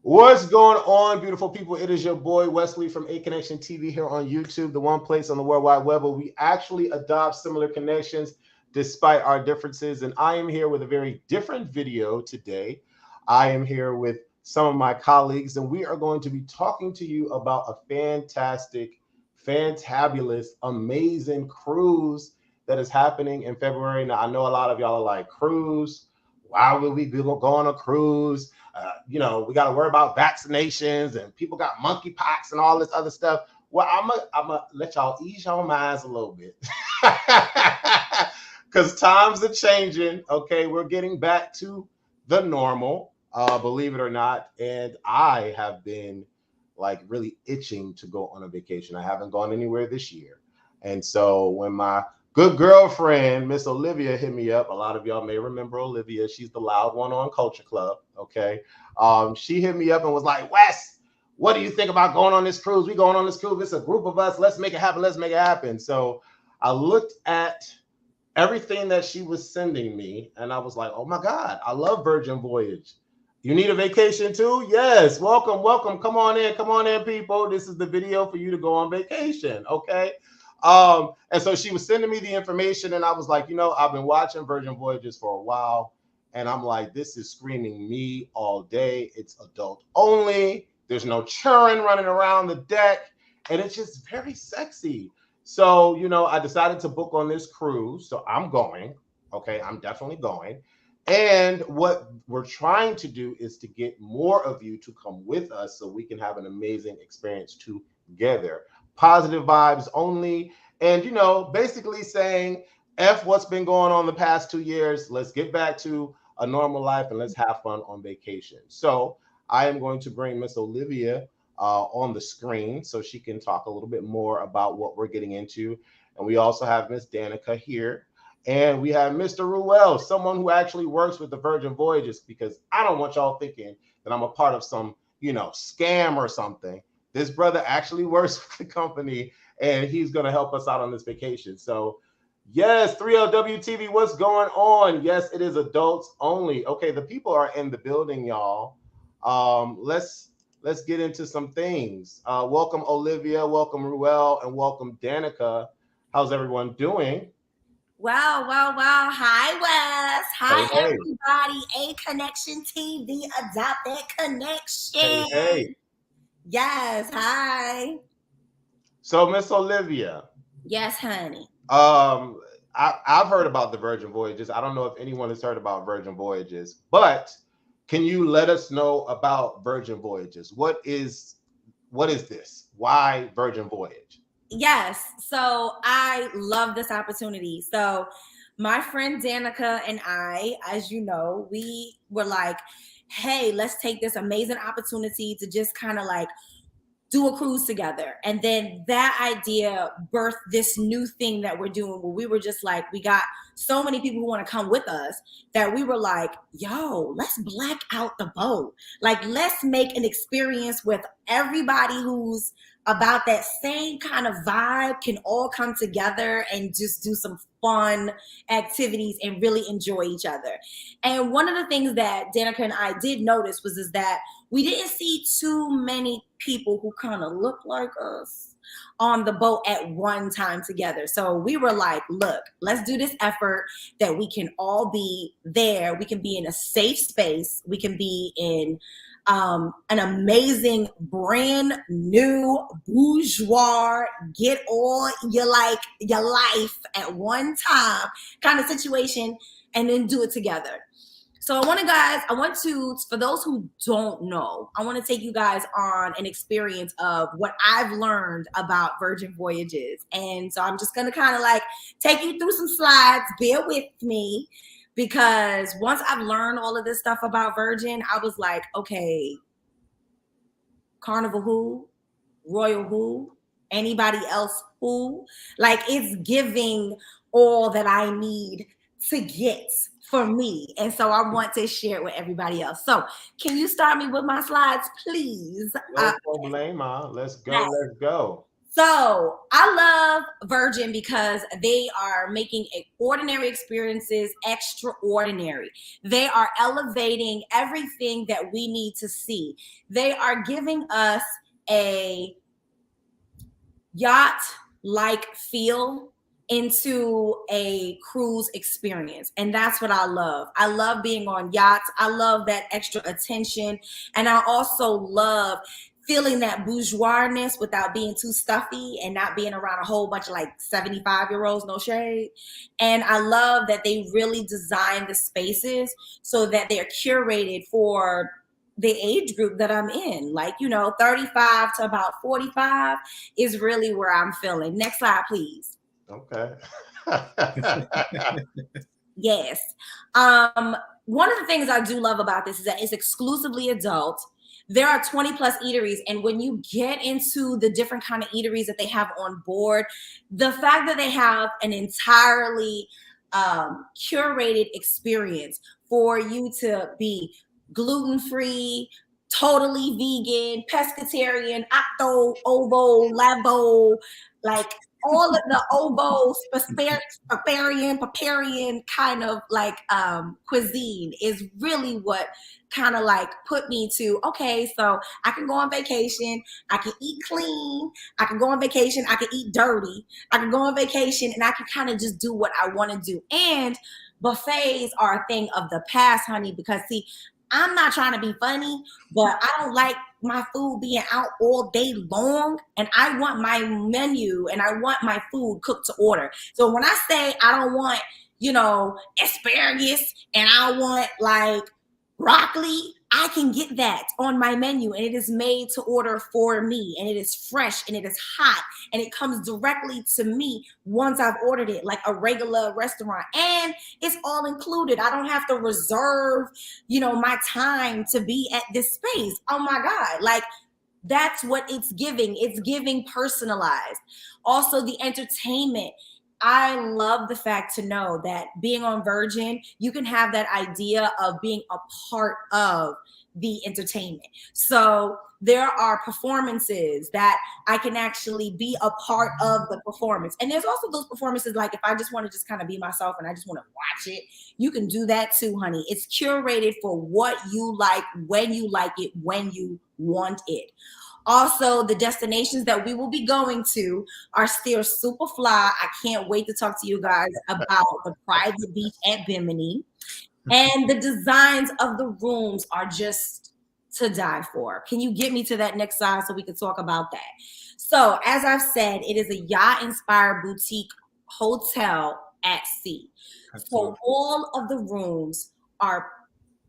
What's going on, beautiful people? It is your boy Wesley from A Connection TV here on YouTube, the one place on the World Wide Web where we actually adopt similar connections despite our differences. And I am here with a very different video today. I am here with some of my colleagues, and we are going to be talking to you about a fantastic, fantabulous, amazing cruise that is happening in February. Now, I know a lot of y'all are like, cruise? Why would we be going on a cruise? We got to worry about vaccinations and people got monkeypox and all this other stuff. Well, I'm gonna let y'all ease your minds a little bit because times are changing. Okay, we're getting back to the normal, believe it or not. And I have been like really itching to go on a vacation. I haven't gone anywhere this year. And so when my good girlfriend, Miss Olivia, hit me up. A lot of y'all may remember Olivia. She's the loud one on Culture Club. Okay. She hit me up and was like, Wes, what do you think about going on this cruise? We going on this cruise. It's a group of us. Let's make it happen. Let's make it happen. So I looked at everything that she was sending me and I was like, oh my God, I love Virgin Voyage. You need a vacation too? Yes. Welcome, welcome. Come on in, people. This is the video for you to go on vacation. Okay. And so she was sending me the information, and I was like, I've been watching Virgin Voyages for a while, and I'm like, this is screaming me all day. It's adult only. There's no children running around the deck, and it's just very sexy. So, I decided to book on this cruise. So I'm going. Okay, I'm definitely going. And what we're trying to do is to get more of you to come with us so we can have an amazing experience together. Positive vibes only. And, basically saying, F what's been going on the past 2 years. Let's get back to a normal life and let's have fun on vacation. So I am going to bring Miss Olivia on the screen so she can talk a little bit more about what we're getting into. And we also have Miss Danica here. And we have Mr. Ruel, someone who actually works with the Virgin Voyages, because I don't want y'all thinking that I'm a part of some, scam or something. This brother actually works with the company, and he's going to help us out on this vacation. So, yes, 3LW TV, what's going on? Yes, it is adults only. Okay, the people are in the building, y'all. Let's get into some things. Welcome, Olivia. Welcome, Ruel, and welcome, Danica. How's everyone doing? Wow, wow, wow. Hi, Wes. Hi, Hey, hey. everybody. A Connection TV, Adopted Hey, Connection. hey. Yes, hi. So, Miss Olivia, Yes, honey. I've heard about the Virgin Voyages. I don't know if anyone has heard about Virgin Voyages, but can you let us know about Virgin Voyages? What is this? Why Virgin Voyage? Yes, so I love this opportunity. So, my friend Danica and I, as you know, we were like, hey, let's take this amazing opportunity to just kind of like do a cruise together. And then that idea birthed this new thing that we're doing where we were just like, we got so many people who want to come with us that we were like, yo, let's black out the boat. Like, let's make an experience with everybody who's about that same kind of vibe can all come together and just do some fun activities and really enjoy each other. And one of the things that Danica and I did notice was is that we didn't see too many people who kind of look like us on the boat at one time together. So we were like, look, let's do this effort that we can all be there. We can be in a safe space. We can be in an amazing, brand new, bourgeois, get all your life at one time kind of situation, and then do it together. So I want to, for those who don't know, I want to take you guys on an experience of what I've learned about Virgin Voyages. And so I'm just going to kind of like take you through some slides, bear with me, because once I've learned all of this stuff about Virgin, I was like, okay, Carnival who? Royal who? Anybody else who? Like, it's giving all that I need to get for me. And so I want to share it with everybody else. So can you start me with my slides, please? No problema. Let's go. Let's go. So I love Virgin because they are making ordinary experiences extraordinary. They are elevating everything that we need to see. They are giving us a yacht like feel into a cruise experience. And that's what I love. I love being on yachts. I love that extra attention. And I also love feeling that bourgeoisness without being too stuffy and not being around a whole bunch of like 75-year-olds, no shade. And I love that they really design the spaces so that they're curated for the age group that I'm in. Like, 35 to about 45 is really where I'm feeling. Next slide, please. Okay. Yes. One of the things I do love about this is that it's exclusively adult. There are 20 plus eateries, and when you get into the different kind of eateries that they have on board, the fact that they have an entirely curated experience for you to be gluten-free, totally vegan, pescatarian, octo, ovo, labo, like all of the ovo, paparian kind of like cuisine is really what kind of like put me to, okay, so I can go on vacation, I can eat clean, I can go on vacation, I can eat dirty, I can go on vacation and I can kind of just do what I want to do. And buffets are a thing of the past, honey, because see, I'm not trying to be funny, but I don't like my food being out all day long, and I want my menu and I want my food cooked to order. So when I say I don't want, asparagus and I want like broccoli, I can get that on my menu and it is made to order for me and it is fresh and it is hot and it comes directly to me once I've ordered it like a regular restaurant, and it's all included. I don't have to reserve, my time to be at this space. Oh my God. Like, that's what it's giving. It's giving personalized. Also, the entertainment. I love the fact to know that being on Virgin, you can have that idea of being a part of the entertainment. So there are performances that I can actually be a part of the performance. And there's also those performances like if I just want to just kind of be myself and I just want to watch it, you can do that too, honey. It's curated for what you like, when you want it. Also, the destinations that we will be going to are still super fly. I can't wait to talk to you guys about the private beach at Bimini. And the designs of the rooms are just to die for. Can you get me to that next slide so we can talk about that? So, as I've said, it is a yacht-inspired boutique hotel at sea. So all of the rooms are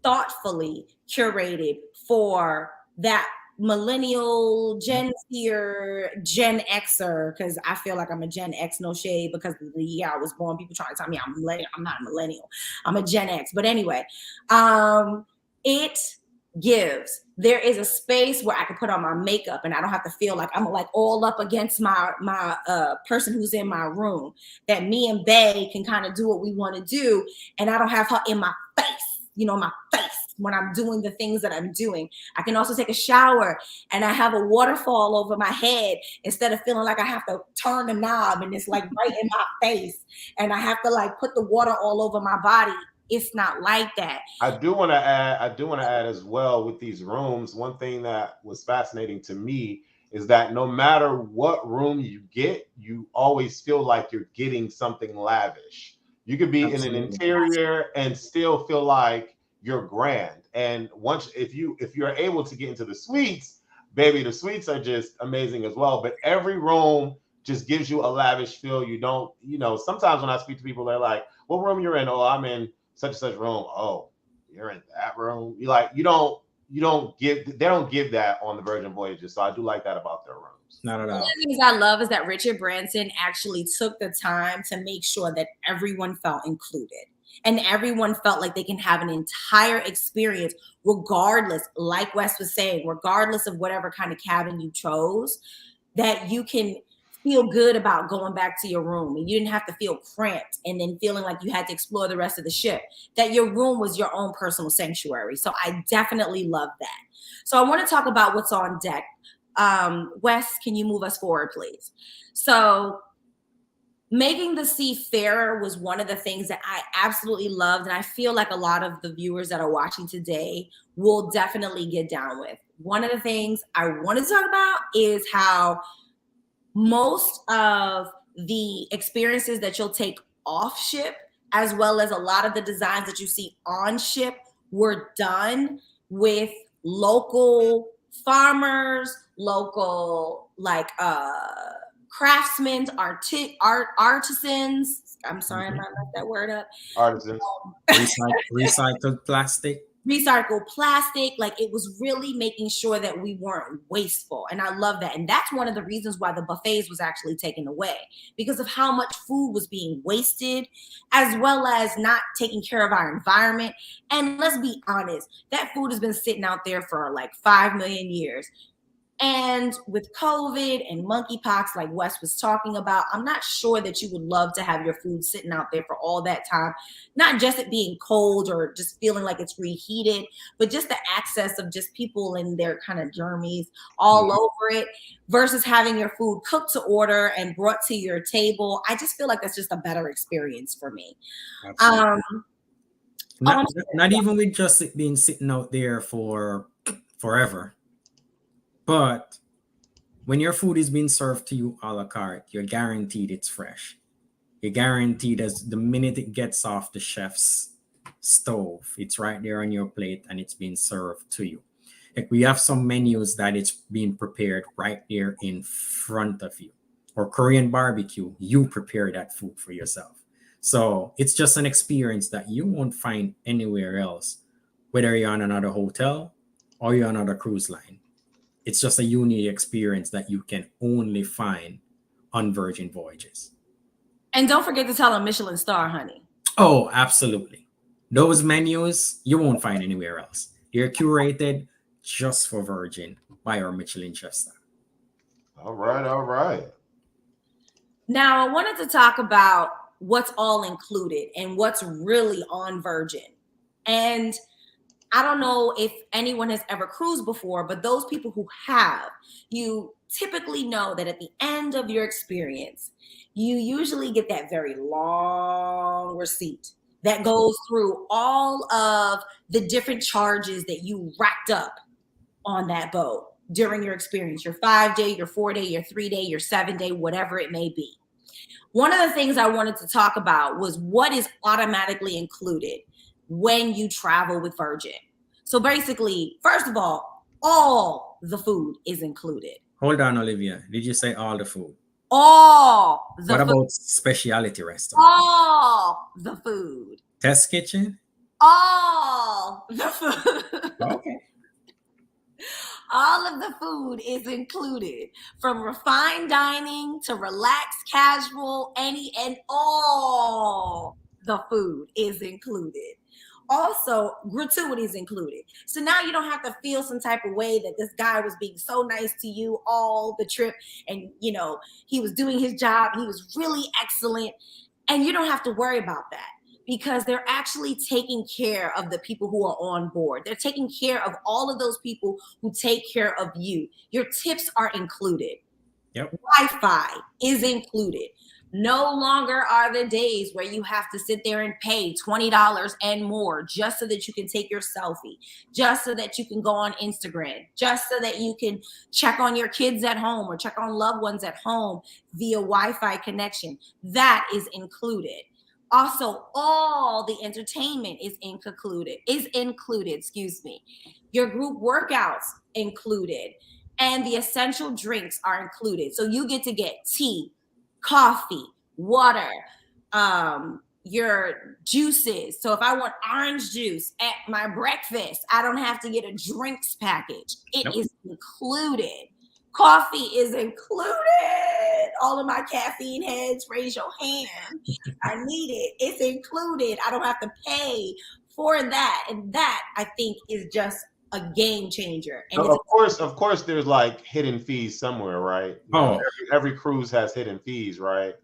thoughtfully curated for that millennial, Gen Zer, Gen Xer, because I feel like I'm a Gen X, no shade, because the year I was born, people trying to tell me I'm a millennial. I'm not a millennial. I'm a Gen X. But anyway, it gives. There is a space where I can put on my makeup and I don't have to feel like I'm like all up against my person who's in my room. That me and Bae can kind of do what we want to do, and I don't have her in my face. My face when I'm doing the things that I'm doing. I can also take a shower and I have a waterfall over my head instead of feeling like I have to turn the knob and it's like right in my face and I have to like put the water all over my body. It's not like that. I do want to add as well with these rooms. One thing that was fascinating to me is that no matter what room you get, you always feel like you're getting something lavish. You could be in an interior and still feel like you're grand. And once if you're able to get into the suites, baby, the suites are just amazing as well. But every room just gives you a lavish feel. You don't, sometimes when I speak to people, they're like, "What room you're in?" "Oh, I'm in such and such room." "Oh, you're in that room." They don't give that on the Virgin Voyages. So I do like that about their rooms. Not at all. One of the things I love is that Richard Branson actually took the time to make sure that everyone felt included and everyone felt like they can have an entire experience regardless, like Wes was saying, regardless of whatever kind of cabin you chose, that you can feel good about going back to your room and you didn't have to feel cramped and then feeling like you had to explore the rest of the ship, that your room was your own personal sanctuary. So I definitely love that. So I want to talk about what's on deck. Wes, can you move us forward, please? So making the sea fairer was one of the things that I absolutely loved. And I feel like a lot of the viewers that are watching today will definitely get down with. One of the things I want to talk about is how most of the experiences that you'll take off ship, as well as a lot of the designs that you see on ship, were done with local farmers, local craftsmen, artisans. I'm sorry, I'm not messing that word up. Artisans. Recycled plastic. Recycled plastic. Like, it was really making sure that we weren't wasteful. And I love that. And that's one of the reasons why the buffets was actually taken away, because of how much food was being wasted, as well as not taking care of our environment. And let's be honest, that food has been sitting out there for like 5 million years. And with COVID and monkeypox, like Wes was talking about, I'm not sure that you would love to have your food sitting out there for all that time. Not just it being cold or just feeling like it's reheated, but just the access of just people and their kind of germies all over it, versus having your food cooked to order and brought to your table. I just feel like that's just a better experience for me. Not even with just it being sitting out there for forever. But when your food is being served to you a la carte, you're guaranteed it's fresh. You're guaranteed as the minute it gets off the chef's stove, it's right there on your plate and it's being served to you. Like, we have some menus that it's being prepared right there in front of you. Or Korean barbecue, you prepare that food for yourself. So it's just an experience that you won't find anywhere else, whether you're on another hotel or you're on another cruise line. It's just a unique experience that you can only find on Virgin Voyages. And don't forget to tell them Michelin star, honey. Oh, absolutely. Those menus you won't find anywhere else. They're curated just for Virgin by our Michelin chef staff. All right, all right. Now, I wanted to talk about what's all included and what's really on Virgin. And I don't know if anyone has ever cruised before, but those people who have, you typically know that at the end of your experience, you usually get that very long receipt that goes through all of the different charges that you racked up on that boat during your experience, your 5-day, your 4-day, your 3-day, your 7-day, whatever it may be. One of the things I wanted to talk about was what is automatically included when you travel with Virgin. So basically, first of all the food is included. Hold on, Olivia. Did you say all the food? All the What food. about specialty restaurant? All the food. Test kitchen? All the food. Okay. All of the food is included, from refined dining to relaxed casual, any and all the food is included. Also, gratuity is included. So now you don't have to feel some type of way that this guy was being so nice to you all the trip, and you know he was doing his job, he was really excellent, and you don't have to worry about that, because they're actually taking care of the people who are on board. They're taking care of all of those people who take care of you. Your tips are included. Yep. Wi-Fi is included. No longer are there days where you have to sit there and pay $20 and more just so that you can take your selfie, just so that you can go on Instagram, just so that you can check on your kids at home or check on loved ones at home via Wi-Fi connection. That is included. Also, all the entertainment is included. Your group workouts included, and the essential drinks are included. So you get to get tea, coffee, water, your juices. So if I want orange juice at my breakfast, I don't have to get a drinks package. It is included. Coffee is included. All of my caffeine heads, raise your hand. I need it. It's included. I don't have to pay for that. And that, I think, is just a game changer. And of course, there's like hidden fees somewhere, right? Every cruise has hidden fees, right?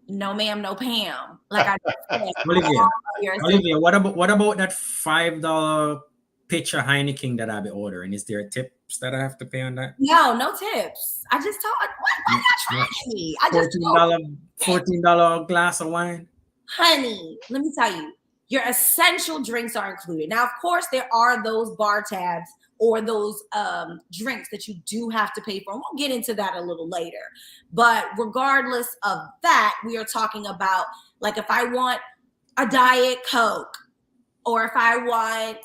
No, ma'am, no Pam. Like I just said, Olivia, what about that $5 pitch of Heineken that I'll be ordering, is there tips that I have to pay on that? No tips. I just told. Why No, y'all no. trying me? I just $14 glass of wine. honey, let me tell you, your essential drinks are included. Now, of course, there are those bar tabs or those drinks that you do have to pay for. And we'll get into that a little later. But regardless of that, we are talking about, like, if I want a Diet Coke, or if I want,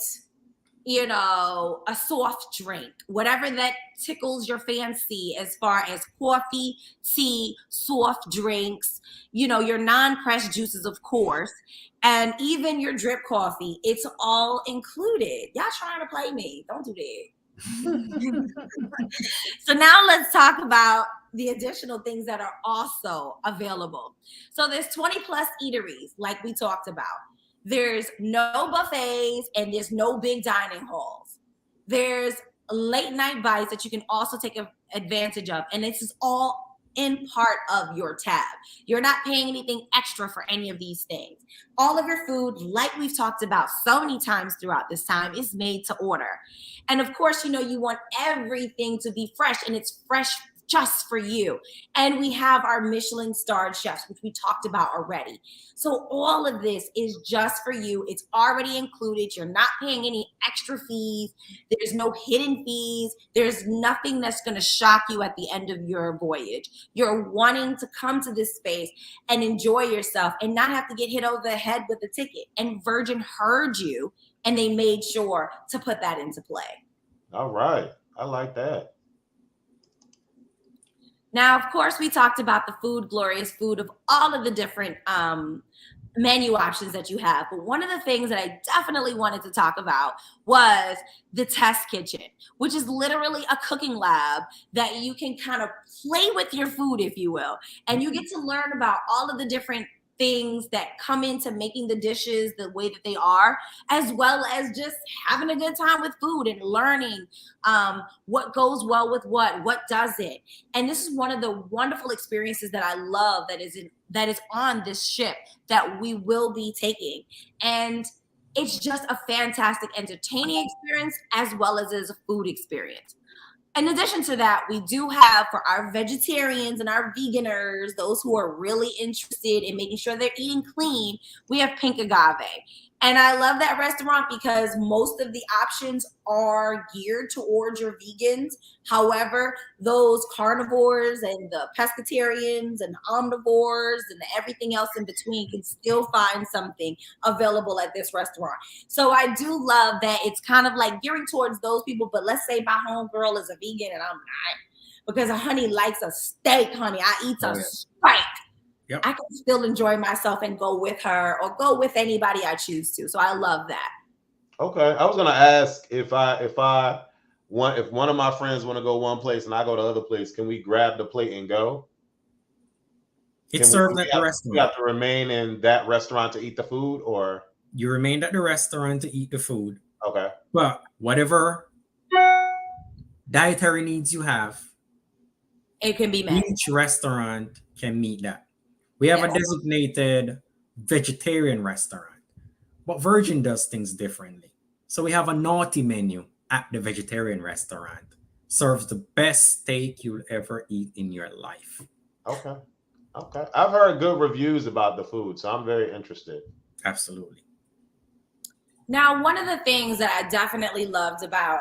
you know, a soft drink, whatever that tickles your fancy as far as coffee, tea, soft drinks, you know, your non-pressed juices, of course, and even your drip coffee, it's all included. Y'all trying to play me. Don't do that. So now let's talk about the additional things that are also available. So there's 20 plus eateries, like we talked about. There's no buffets and there's no big dining halls. There's late night bites that you can also take advantage of. And this is all in part of your tab. You're not paying anything extra for any of these things. All of your food, like we've talked about so many times throughout this time, is made to order. And of course, you know, you want everything to be fresh, and it's fresh just for you. And we have our Michelin starred chefs, which we talked about already. So all of this is just for you. It's already included. You're not paying any extra fees. There's no hidden fees. There's nothing that's going to shock you at the end of your voyage. You're wanting to come to this space and enjoy yourself and not have to get hit over the head with a ticket. And Virgin heard you, and they made sure to put that into play. All right. I like that. Now, of course, we talked about the food, glorious food of all of the different menu options that you have. But one of the things that I definitely wanted to talk about was the test kitchen, which is literally a cooking lab that you can kind of play with your food, if you will. And you get to learn about all of the different things that come into making the dishes the way that they are, as well as just having a good time with food and learning what goes well with what doesn't. And this is one of the wonderful experiences that I love that is on this ship that we will be taking. And it's just a fantastic entertaining experience as well as a food experience. In addition to that, we do have, for our vegetarians and our veganers, those who are really interested in making sure they're eating clean, we have Pink Agave. And I love that restaurant because most of the options are geared towards your vegans. However, those carnivores and the pescatarians and omnivores and everything else in between can still find something available at this restaurant. So I do love that it's kind of like gearing towards those people. But let's say my homegirl is a vegan and I'm not, because honey likes a steak, honey. I eat a steak. Yep. I can still enjoy myself and go with her or go with anybody I choose to. So I love that. Okay. I was gonna ask if one of my friends want to go one place and I go to the other place, can we grab the plate and go? It's served at the restaurant. We have to remain in that restaurant to eat the food, or you remained at the restaurant to eat the food. Okay. But whatever dietary needs you have, it can be met. Each restaurant can meet that. We have a designated vegetarian restaurant, but Virgin does things differently. So we have a naughty menu at the vegetarian restaurant. Serves the best steak you'll ever eat in your life. Okay. I've heard good reviews about the food, so I'm very interested. Absolutely. Now, one of the things that I definitely loved about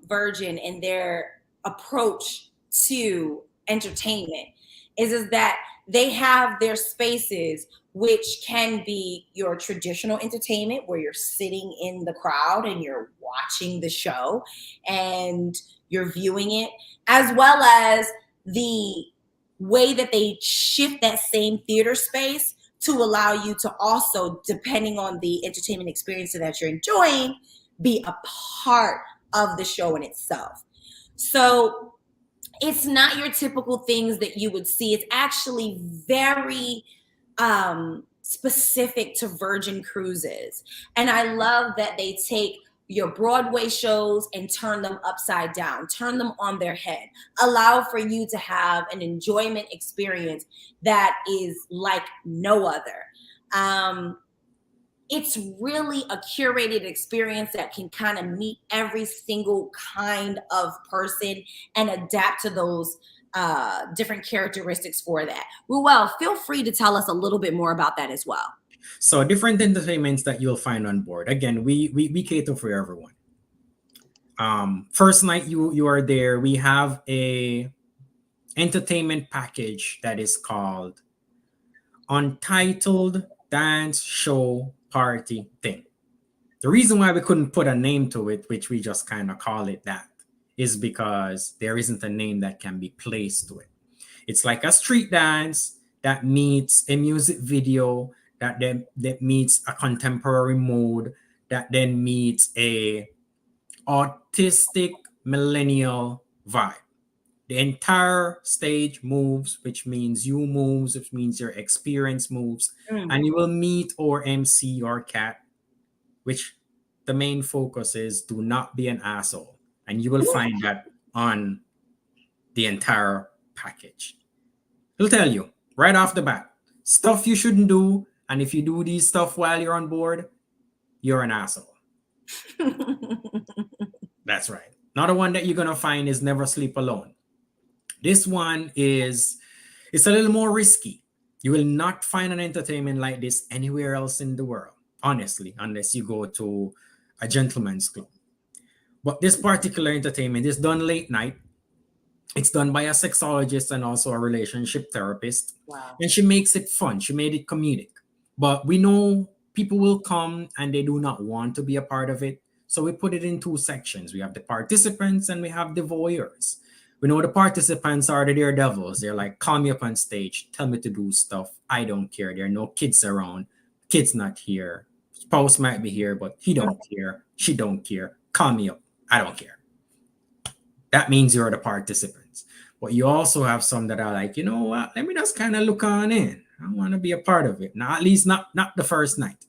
Virgin and their approach to entertainment is that they have their spaces, which can be your traditional entertainment where you're sitting in the crowd and you're watching the show and you're viewing it, as well as the way that they shift that same theater space to allow you to also, depending on the entertainment experience that you're enjoying, be a part of the show in itself. So it's not your typical things that you would see. It's actually very specific to Virgin Cruises. And I love that they take your Broadway shows and turn them upside down, turn them on their head, allow for you to have an enjoyment experience that is like no other. it's really a curated experience that can kind of meet every single kind of person and adapt to those different characteristics for that. Ruel, feel free to tell us a little bit more about that as well. So different entertainments that you'll find on board. Again, we cater for everyone. First night you are there, we have a entertainment package that is called Untitled Dance Show Party Thing. The reason why we couldn't put a name to it, which we just kind of call it that, is because there isn't a name that can be placed to it. It's like a street dance that meets a music video that meets a contemporary mode that then meets a autistic millennial vibe. The entire stage moves, which means you moves, which means your experience moves, and you will meet or MC or cat, which the main focus is do not be an asshole. And you will find that on the entire package. It'll tell you right off the bat stuff you shouldn't do. And if you do these stuff while you're on board, you're an asshole. That's right. Another one that you're going to find is Never Sleep Alone. This one it's a little more risky. You will not find an entertainment like this anywhere else in the world, honestly, unless you go to a gentleman's club. But this particular entertainment is done late night. It's done by a sexologist and also a relationship therapist. Wow. And she makes it fun. She made it comedic. But we know people will come and they do not want to be a part of it. So we put it in two sections. We have the participants and we have the voyeurs. We know the participants are the daredevils. They're like, call me up on stage, tell me to do stuff. I don't care. There are no kids around. Kids not here. Spouse might be here, but he don't care. She don't care. Call me up. I don't care. That means you're the participants. But you also have some that are like, you know what? Let me just kind of look on in. I want to be a part of it. Now, at least not the first night.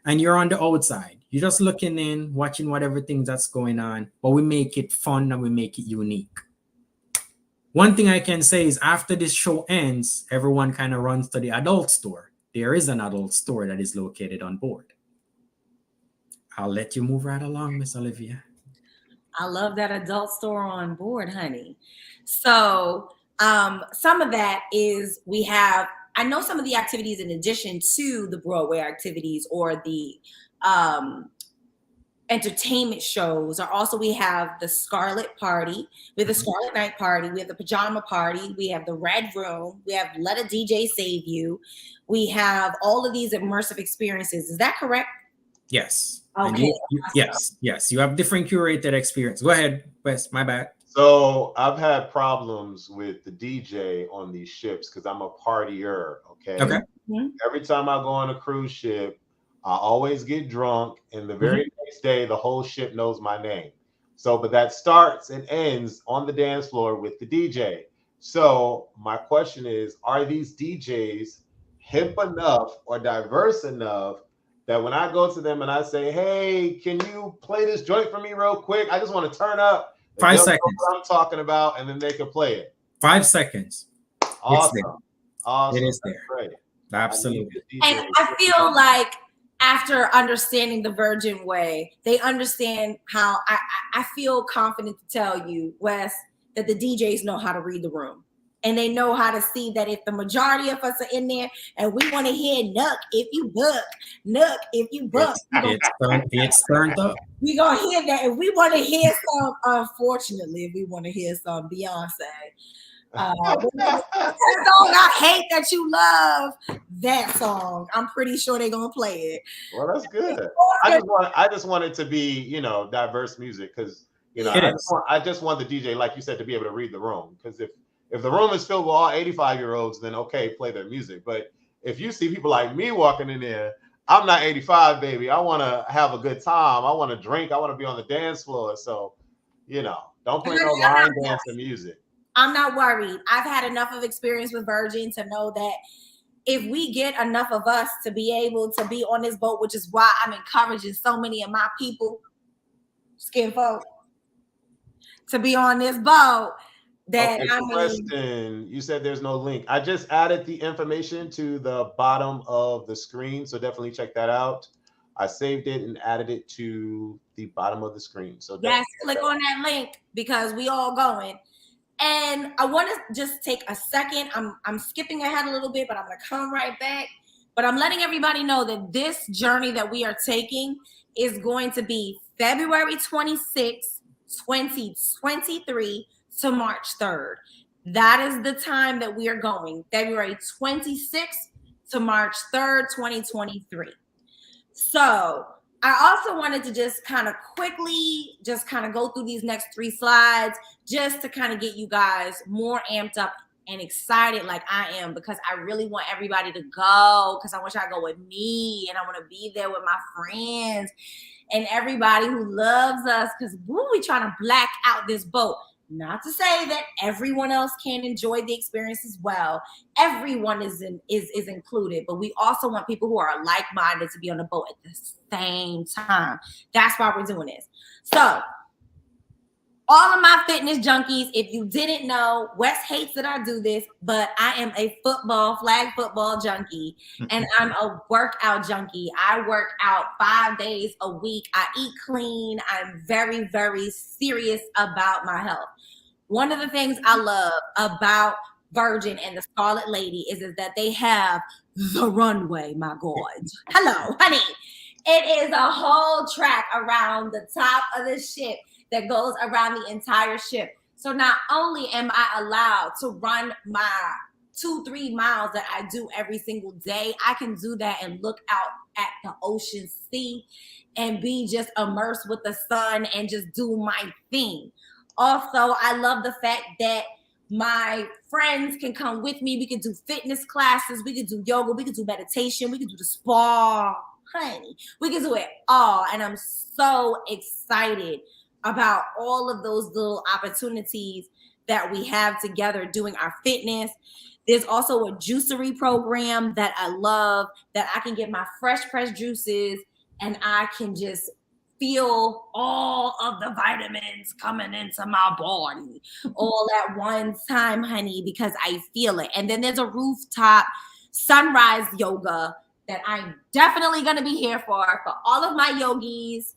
And you're on the outside. You're just looking in, watching whatever things that's going on. But we make it fun and we make it unique. One thing I can say is after this show ends, everyone kind of runs to the adult store. There is an adult store that is located on board. I'll let you move right along, Miss Olivia. I love that adult store on board, honey. So some of that is I know some of the activities in addition to the Broadway activities or the entertainment shows are also, we have the Scarlet Party, we have the Scarlet Night Party, we have the Pajama Party, we have the Red Room, we have Let a DJ Save You. We have all of these immersive experiences. Is that correct? Yes. Okay. Yes. You have different curated experience. Go ahead, Wes. My bad. So I've had problems with the DJ on these ships because I'm a partier. Okay. Every time I go on a cruise ship, I always get drunk, and the very next day, the whole ship knows my name. So, but that starts and ends on the dance floor with the DJ. So my question is, are these DJs hip enough or diverse enough that when I go to them and I say, hey, can you play this joint for me real quick? I just want to turn up. 5 seconds. Know what I'm talking about, and then they can play it. 5 seconds. Awesome. It is there. Great. Absolutely. And I feel like after understanding the Virgin way, they understand how I feel confident to tell you, Wes, that the DJs know how to read the room. And they know how to see that if the majority of us are in there and we want to hear Nook if you book, Nook if you book. It's turned up. We're going to hear that. If we want to hear some, unfortunately, if we want to hear some Beyonce. That song, I hate that you love that song. I'm pretty sure they're going to play it. Well, that's good. I just want it to be, diverse music because, I just want the DJ, like you said, to be able to read the room. Because if the room is filled with all 85-year-olds, then okay, play their music. But if you see people like me walking in there, I'm not 85, baby. I want to have a good time. I want to drink. I want to be on the dance floor. So, don't play no line dancing music. I'm not worried. I've had enough of experience with Virgin to know that if we get enough of us to be able to be on this boat, which is why I'm encouraging so many of my people, skin folk, to be on this boat. That Question. You said there's no link. I just added the information to the bottom of the screen, so definitely check that out. I saved it and added it to the bottom of the screen. So yes, click on that link because we all going. And I want to just take a second. I'm skipping ahead a little bit, but I'm going to come right back. But I'm letting everybody know that this journey that we are taking is going to be February 26th, 2023 to March 3rd. That is the time that we are going, February 26th to March 3rd, 2023. So I also wanted to just kind of quickly just kind of go through these next 3 slides just to kind of get you guys more amped up and excited like I am, because I really want everybody to go, because I want y'all to go with me and I want to be there with my friends and everybody who loves us, because we trying to black out this boat. Not to say that everyone else can enjoy the experience as well. Everyone is included, but we also want people who are like-minded to be on the boat at the same time. That's why we're doing this. So, all of my fitness junkies, if you didn't know, Wes hates that I do this, but I am a flag football junkie, and I'm a workout junkie. I work out 5 days a week. I eat clean. I'm very, very serious about my health. One of the things I love about Virgin and the Scarlet Lady is that they have the runway, my God. Hello, honey. It is a whole track around the top of the ship that goes around the entire ship. So not only am I allowed to run my 2-3 miles that I do every single day, I can do that and look out at the ocean sea and be just immersed with the sun and just do my thing. Also, I love the fact that my friends can come with me. We can do fitness classes. We can do yoga. We can do meditation. We can do the spa. Honey, we can do it all. And I'm so excited about all of those little opportunities that we have together doing our fitness. There's also a juicery program that I love, that I can get my fresh pressed juices and I can just feel all of the vitamins coming into my body all at one time, honey, because I feel it. And then there's a rooftop sunrise yoga that I'm definitely going to be here for all of my yogis.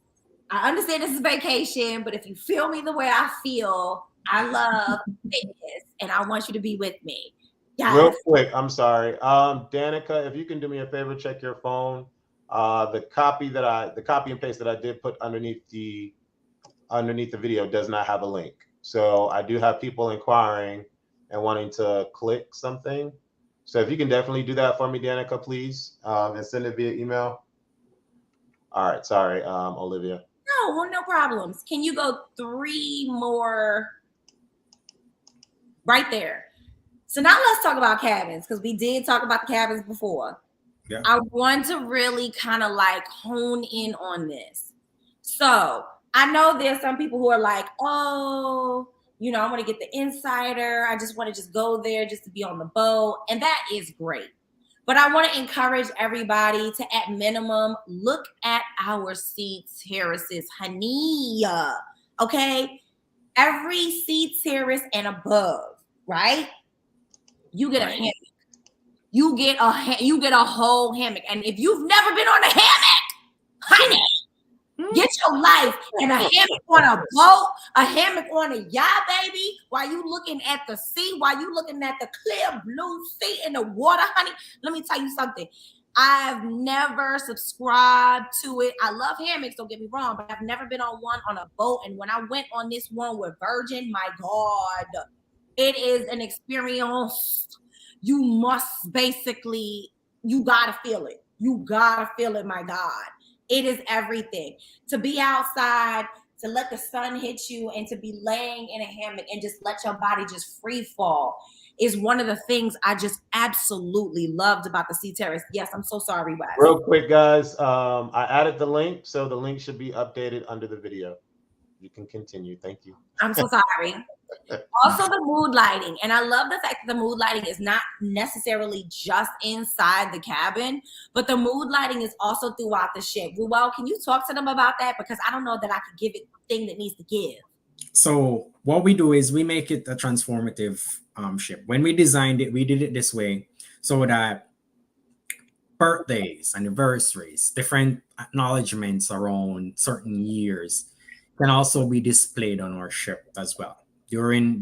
I understand this is vacation, but if you feel me the way I feel, I love fitness and I want you to be with me. Yes. Real quick, I'm sorry. Danica, if you can do me a favor, check your phone. The copy and paste that I did put underneath the video does not have a link. So I do have people inquiring and wanting to click something. So if you can definitely do that for me, Danica, please, and send it via email. All right, sorry, Olivia. No problems. Can you go 3 more right there? So now let's talk about cabins, because we did talk about the cabins before. Yeah. I want to really kind of like hone in on this. So I know there's some people who are like, oh, you know, I want to get the insider. I just want to just go there just to be on the boat. And that is great. But I want to encourage everybody to, at minimum, look at our sea terraces, honey. Okay? Every sea terrace and above, right? You get a hammock. You get a whole hammock. And if you've never been on a hammock, honey, get your life. And a hammock on a boat, a hammock on a yacht, baby, while you looking at the sea, while you looking at the clear blue sea in the water, honey. Let me tell you something. I've never subscribed to it. I love hammocks, don't get me wrong, but I've never been on one on a boat. And when I went on this one with Virgin, my God, it is an experience. You must basically, you gotta feel it. You gotta feel it, my God. It is everything. To be outside, to let the sun hit you, and to be laying in a hammock and just let your body just free fall is one of the things I just absolutely loved about the sea terrace. Yes, I'm so sorry, Wes. Real quick, guys, I added the link, so the link should be updated under the video. You can continue. Thank you. I'm so sorry. Also, the mood lighting. And I love the fact that the mood lighting is not necessarily just inside the cabin, but the mood lighting is also throughout the ship. Well, can you talk to them about that? Because I don't know that I could give it the thing that needs to give. So what we do is we make it a transformative ship. When we designed it, we did it this way so that birthdays, anniversaries, different acknowledgements around certain years can also be displayed on our ship as well. During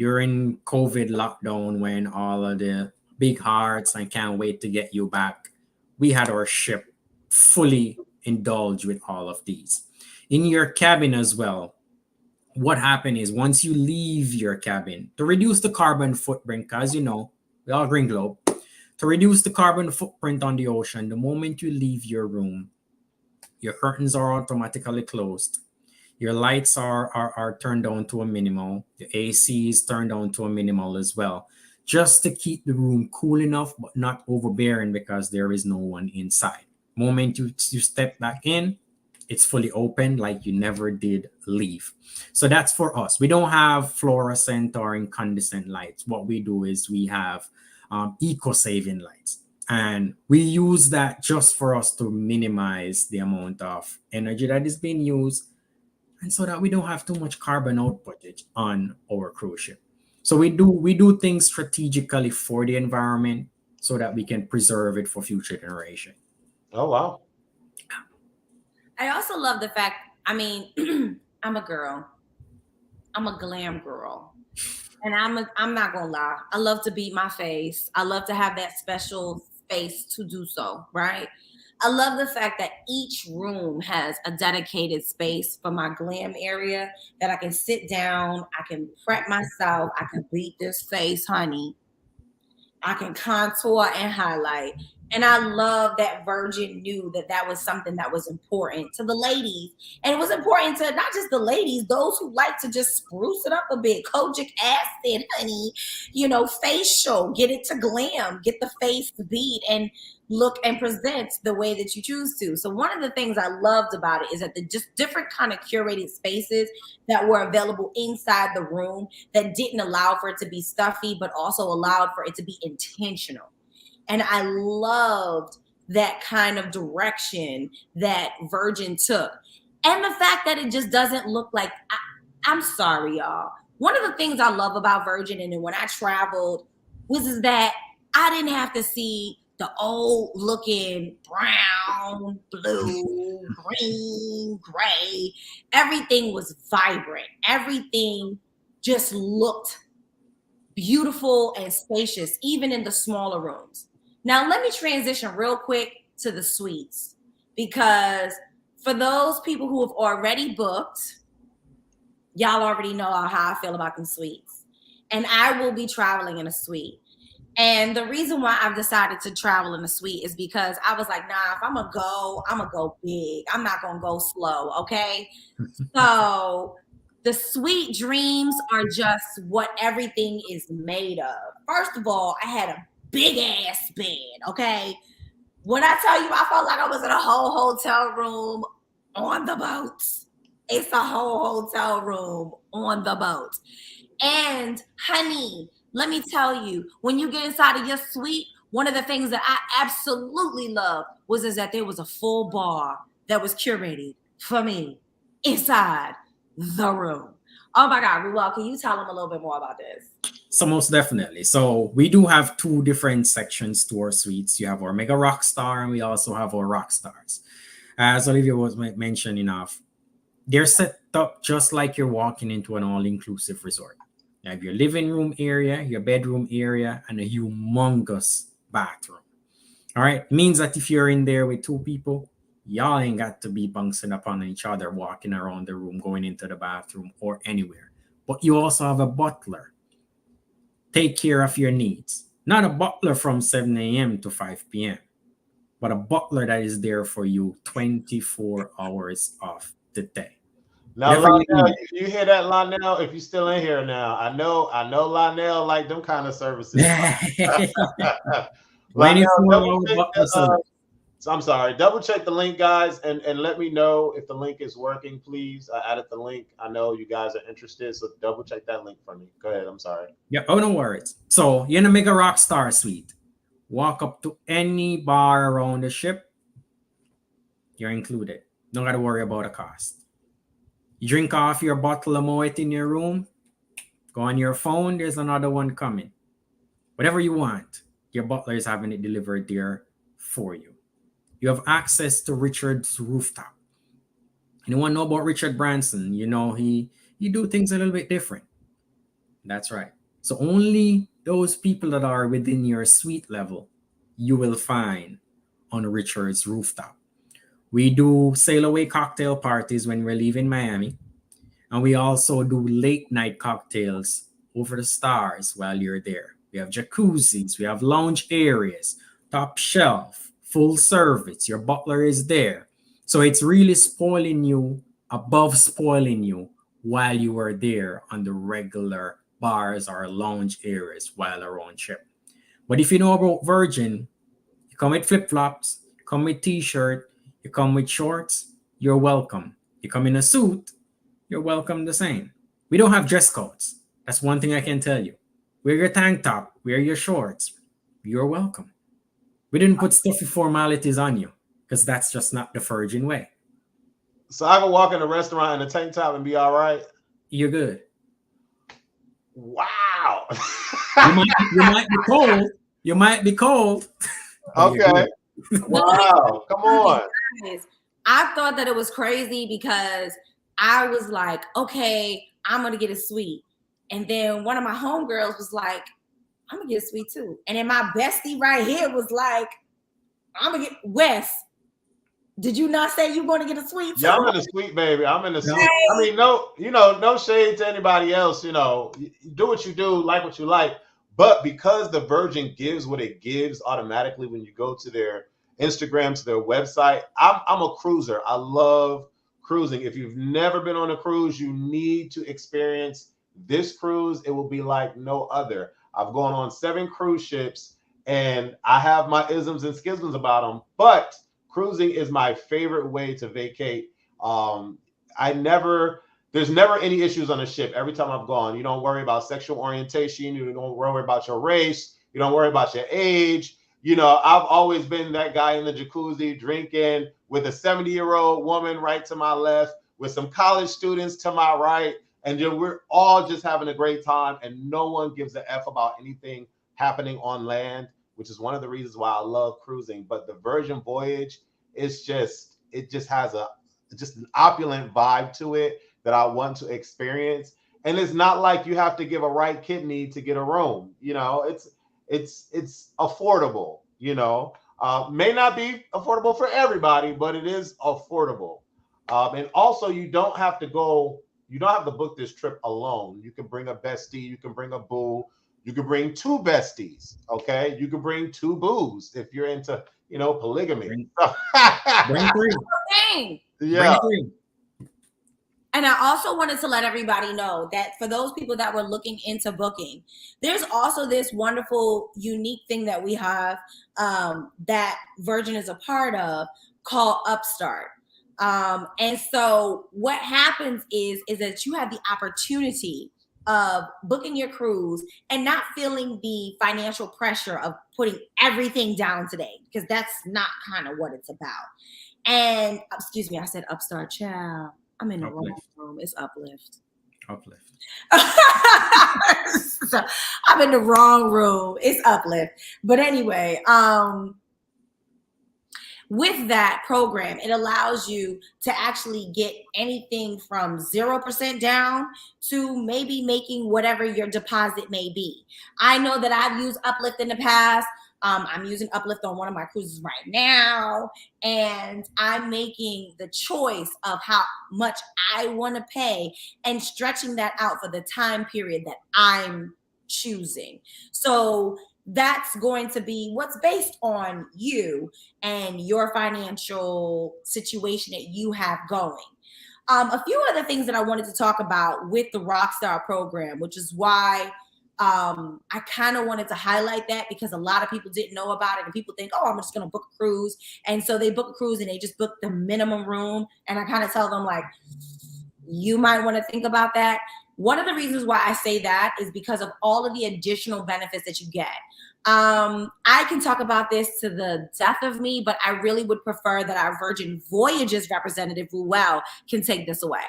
COVID lockdown, when all of the big hearts and can't wait to get you back, we had our ship fully indulged with all of these. In your cabin as well, what happened is once you leave your cabin, to reduce the carbon footprint, because we all green globe, to reduce the carbon footprint on the ocean, the moment you leave your room, your curtains are automatically closed. Your lights are turned down to a minimal. The AC is turned down to a minimal as well, just to keep the room cool enough but not overbearing because there is no one inside. Moment you step back in, it's fully open like you never did leave. So that's for us. We don't have fluorescent or incandescent lights. What we do is we have eco-saving lights. And we use that just for us to minimize the amount of energy that is being used and so that we don't have too much carbon output on our cruise ship. So we do things strategically for the environment so that we can preserve it for future generation. Oh wow. I also love the fact, I mean, I'm a girl. I'm a glam girl. And I'm not gonna lie. I love to beat my face. I love to have that special space to do so, right? I love the fact that each room has a dedicated space for my glam area that I can sit down, I can prep myself, I can beat this face, honey. I can contour and highlight. And I love that Virgin knew that that was something that was important to the ladies. And it was important to not just the ladies, those who like to just spruce it up a bit. Kojic acid, honey, facial, get it to glam, get the face to beat and look and present the way that you choose to. So one of the things I loved about it is that the just different kind of curated spaces that were available inside the room that didn't allow for it to be stuffy, but also allowed for it to be intentional. And I loved that kind of direction that Virgin took. And the fact that it just doesn't look like, I'm sorry, y'all. One of the things I love about Virgin and then when I traveled was is that I didn't have to see the old looking brown, blue, green, gray. Everything was vibrant. Everything just looked beautiful and spacious, even in the smaller rooms. Now, let me transition real quick to the suites because for those people who have already booked, y'all already know how I feel about them suites. And I will be traveling in a suite. And the reason why I've decided to travel in a suite is because I was like, nah, if I'm going to go big. I'm not going to go slow, okay? So the sweet dreams are just what everything is made of. First of all, I had a big ass bed, okay? When I tell you I felt like I was in a whole hotel room on the boat. It's a whole hotel room on the boat. And honey, let me tell you, when you get inside of your suite, one of the things that I absolutely loved is that there was a full bar that was curated for me inside the room. Oh my God, Ruel, can you tell them a little bit more about this? So most definitely. So we do have two different sections to our suites. You have our Mega Rockstar and we also have our Rockstars. As Olivia was mentioning off, they're set up just like you're walking into an all-inclusive resort. You have your living room area, your bedroom area, and a humongous bathroom. All right. It means that if you're in there with two people, y'all ain't got to be bouncing upon each other, walking around the room, going into the bathroom or anywhere. But you also have a butler. Take care of your needs. Not a butler from 7 a.m. to 5 p.m., but a butler that is there for you 24 hours of the day. Now, Lionel, you hear that, Lionel? If you're still in here now, I know Lionel like them kind of services. Lionel, I'm sorry. Double check the link, guys, and let me know if the link is working, please. I added the link. I know you guys are interested, so double check that link for me. Go ahead. I'm sorry. Yeah. Oh, no worries. So you're in a Mega Rockstar suite. Walk up to any bar around the ship. You're included. Don't got to worry about a cost. You drink off your bottle of Moet in your room. Go on your phone. There's another one coming. Whatever you want, your butler is having it delivered there for you. You have access to Richard's rooftop. Anyone know about Richard Branson? You know, he do things a little bit different. That's right. So only those people that are within your suite level you will find on Richard's rooftop. We do sail away cocktail parties when we're leaving Miami. And we also do late night cocktails over the stars while you're there. We have jacuzzis, we have lounge areas, top shelf, full service. Your butler is there. So it's really spoiling you above spoiling you while you are there on the regular bars or lounge areas while around ship. But if you know about Virgin, you come with flip flops, you come with t-shirt, you come with shorts, you're welcome. You come in a suit, you're welcome the same. We don't have dress codes. That's one thing I can tell you. Wear your tank top, wear your shorts. You're welcome. We didn't put stuffy formalities on you because that's just not the Virgin way. So I can walk in a restaurant in a tank top and be all right. You're good. Wow. You might be cold. You might be cold. Okay. Wow. Come on. I thought that it was crazy because I was like, okay, I'm gonna get a suite. And then one of my homegirls was like, I'm gonna get a suite too. And then my bestie right here was like, I'm gonna get Wes. Did you not say you want to get a suite too? Yeah, I'm in the suite, baby. I'm in the suite. I mean, no shade to anybody else. You do what you do, like what you like. But because the Virgin gives what it gives automatically when you go to their Instagram, to their website, I'm a cruiser. I love cruising. If you've never been on a cruise, you need to experience this cruise. It will be like no other. I've gone on 7 cruise ships, and I have my isms and schisms about them, but cruising is my favorite way to vacate. There's never any issues on a ship. Every time I've gone, you don't worry about sexual orientation. You don't worry about your race. You don't worry about your age. I've always been that guy in the jacuzzi drinking with a 70-year-old woman right to my left, with some college students to my right. And we're all just having a great time, and no one gives a F about anything happening on land, which is one of the reasons why I love cruising. But the Virgin Voyage, it just has just an opulent vibe to it that I want to experience. And it's not like you have to give a right kidney to get a room. It's affordable. May not be affordable for everybody, but it is affordable. And also, you don't have to book this trip alone. You can bring a bestie, you can bring a boo, you can bring 2 besties. Okay, you can bring 2 boos if you're into polygamy. Bring 3. Yeah. Bring 3. And I also wanted to let everybody know that for those people that were looking into booking, there's also this wonderful, unique thing that we have that Virgin is a part of called Upstart. And so what happens is that you have the opportunity of booking your cruise and not feeling the financial pressure of putting everything down today, because that's not kind of what it's about. And excuse me, I said Upstart, child. I'm in the wrong room. It's Uplift. So I'm in the wrong room. It's Uplift. But anyway, with that program, it allows you to actually get anything from 0% down to maybe making whatever your deposit may be. I know that I've used Uplift in the past. I'm using Uplift on one of my cruises right now, and I'm making the choice of how much I want to pay and stretching that out for the time period that I'm choosing. So that's going to be what's based on you and your financial situation that you have going. A few other things that I wanted to talk about with the Rockstar program, which is why I kind of wanted to highlight that, because a lot of people didn't know about it, and people think, oh, I'm just going to book a cruise. And so they book a cruise and they just book the minimum room. And I kind of tell them, like, you might want to think about that. One of the reasons why I say that is because of all of the additional benefits that you get. I can talk about this to the death of me, but I really would prefer that our Virgin Voyages representative, Ruel, can take this away.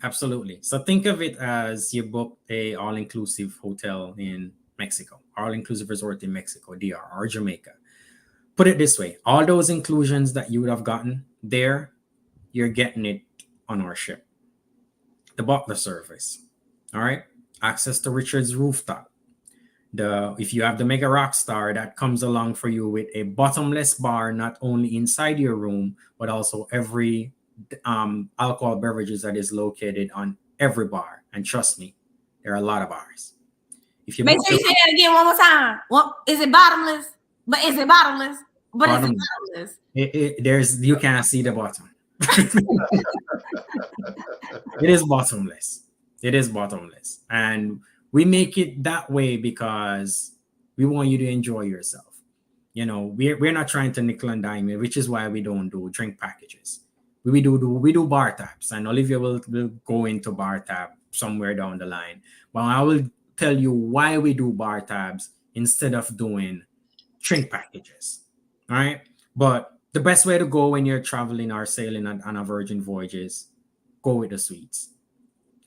Absolutely. So think of it as you book a all-inclusive hotel in Mexico, all-inclusive resort in Mexico, DR, or Jamaica. Put it this way, all those inclusions that you would have gotten there, you're getting it on our ship. The butler service, all right? Access to Richard's rooftop. If you have the Mega Rockstar, that comes along for you with a bottomless bar, not only inside your room, but also every alcohol beverages that is located on every bar. And trust me, there are a lot of bars. If you Make book sure you say that again one more time. What is it bottomless? But is it bottomless? But is it bottomless? There's you can't see the bottom. It is bottomless. It is bottomless. And we make it that way because we want you to enjoy yourself. You know, we're not trying to nickel and dime you, which is why we don't do drink packages. We do bar taps, and Olivia will go into bar tab somewhere down the line. But I will tell you why we do bar tabs instead of doing drink packages. All right. But the best way to go when you're traveling or sailing on a Virgin Voyages, go with the suites.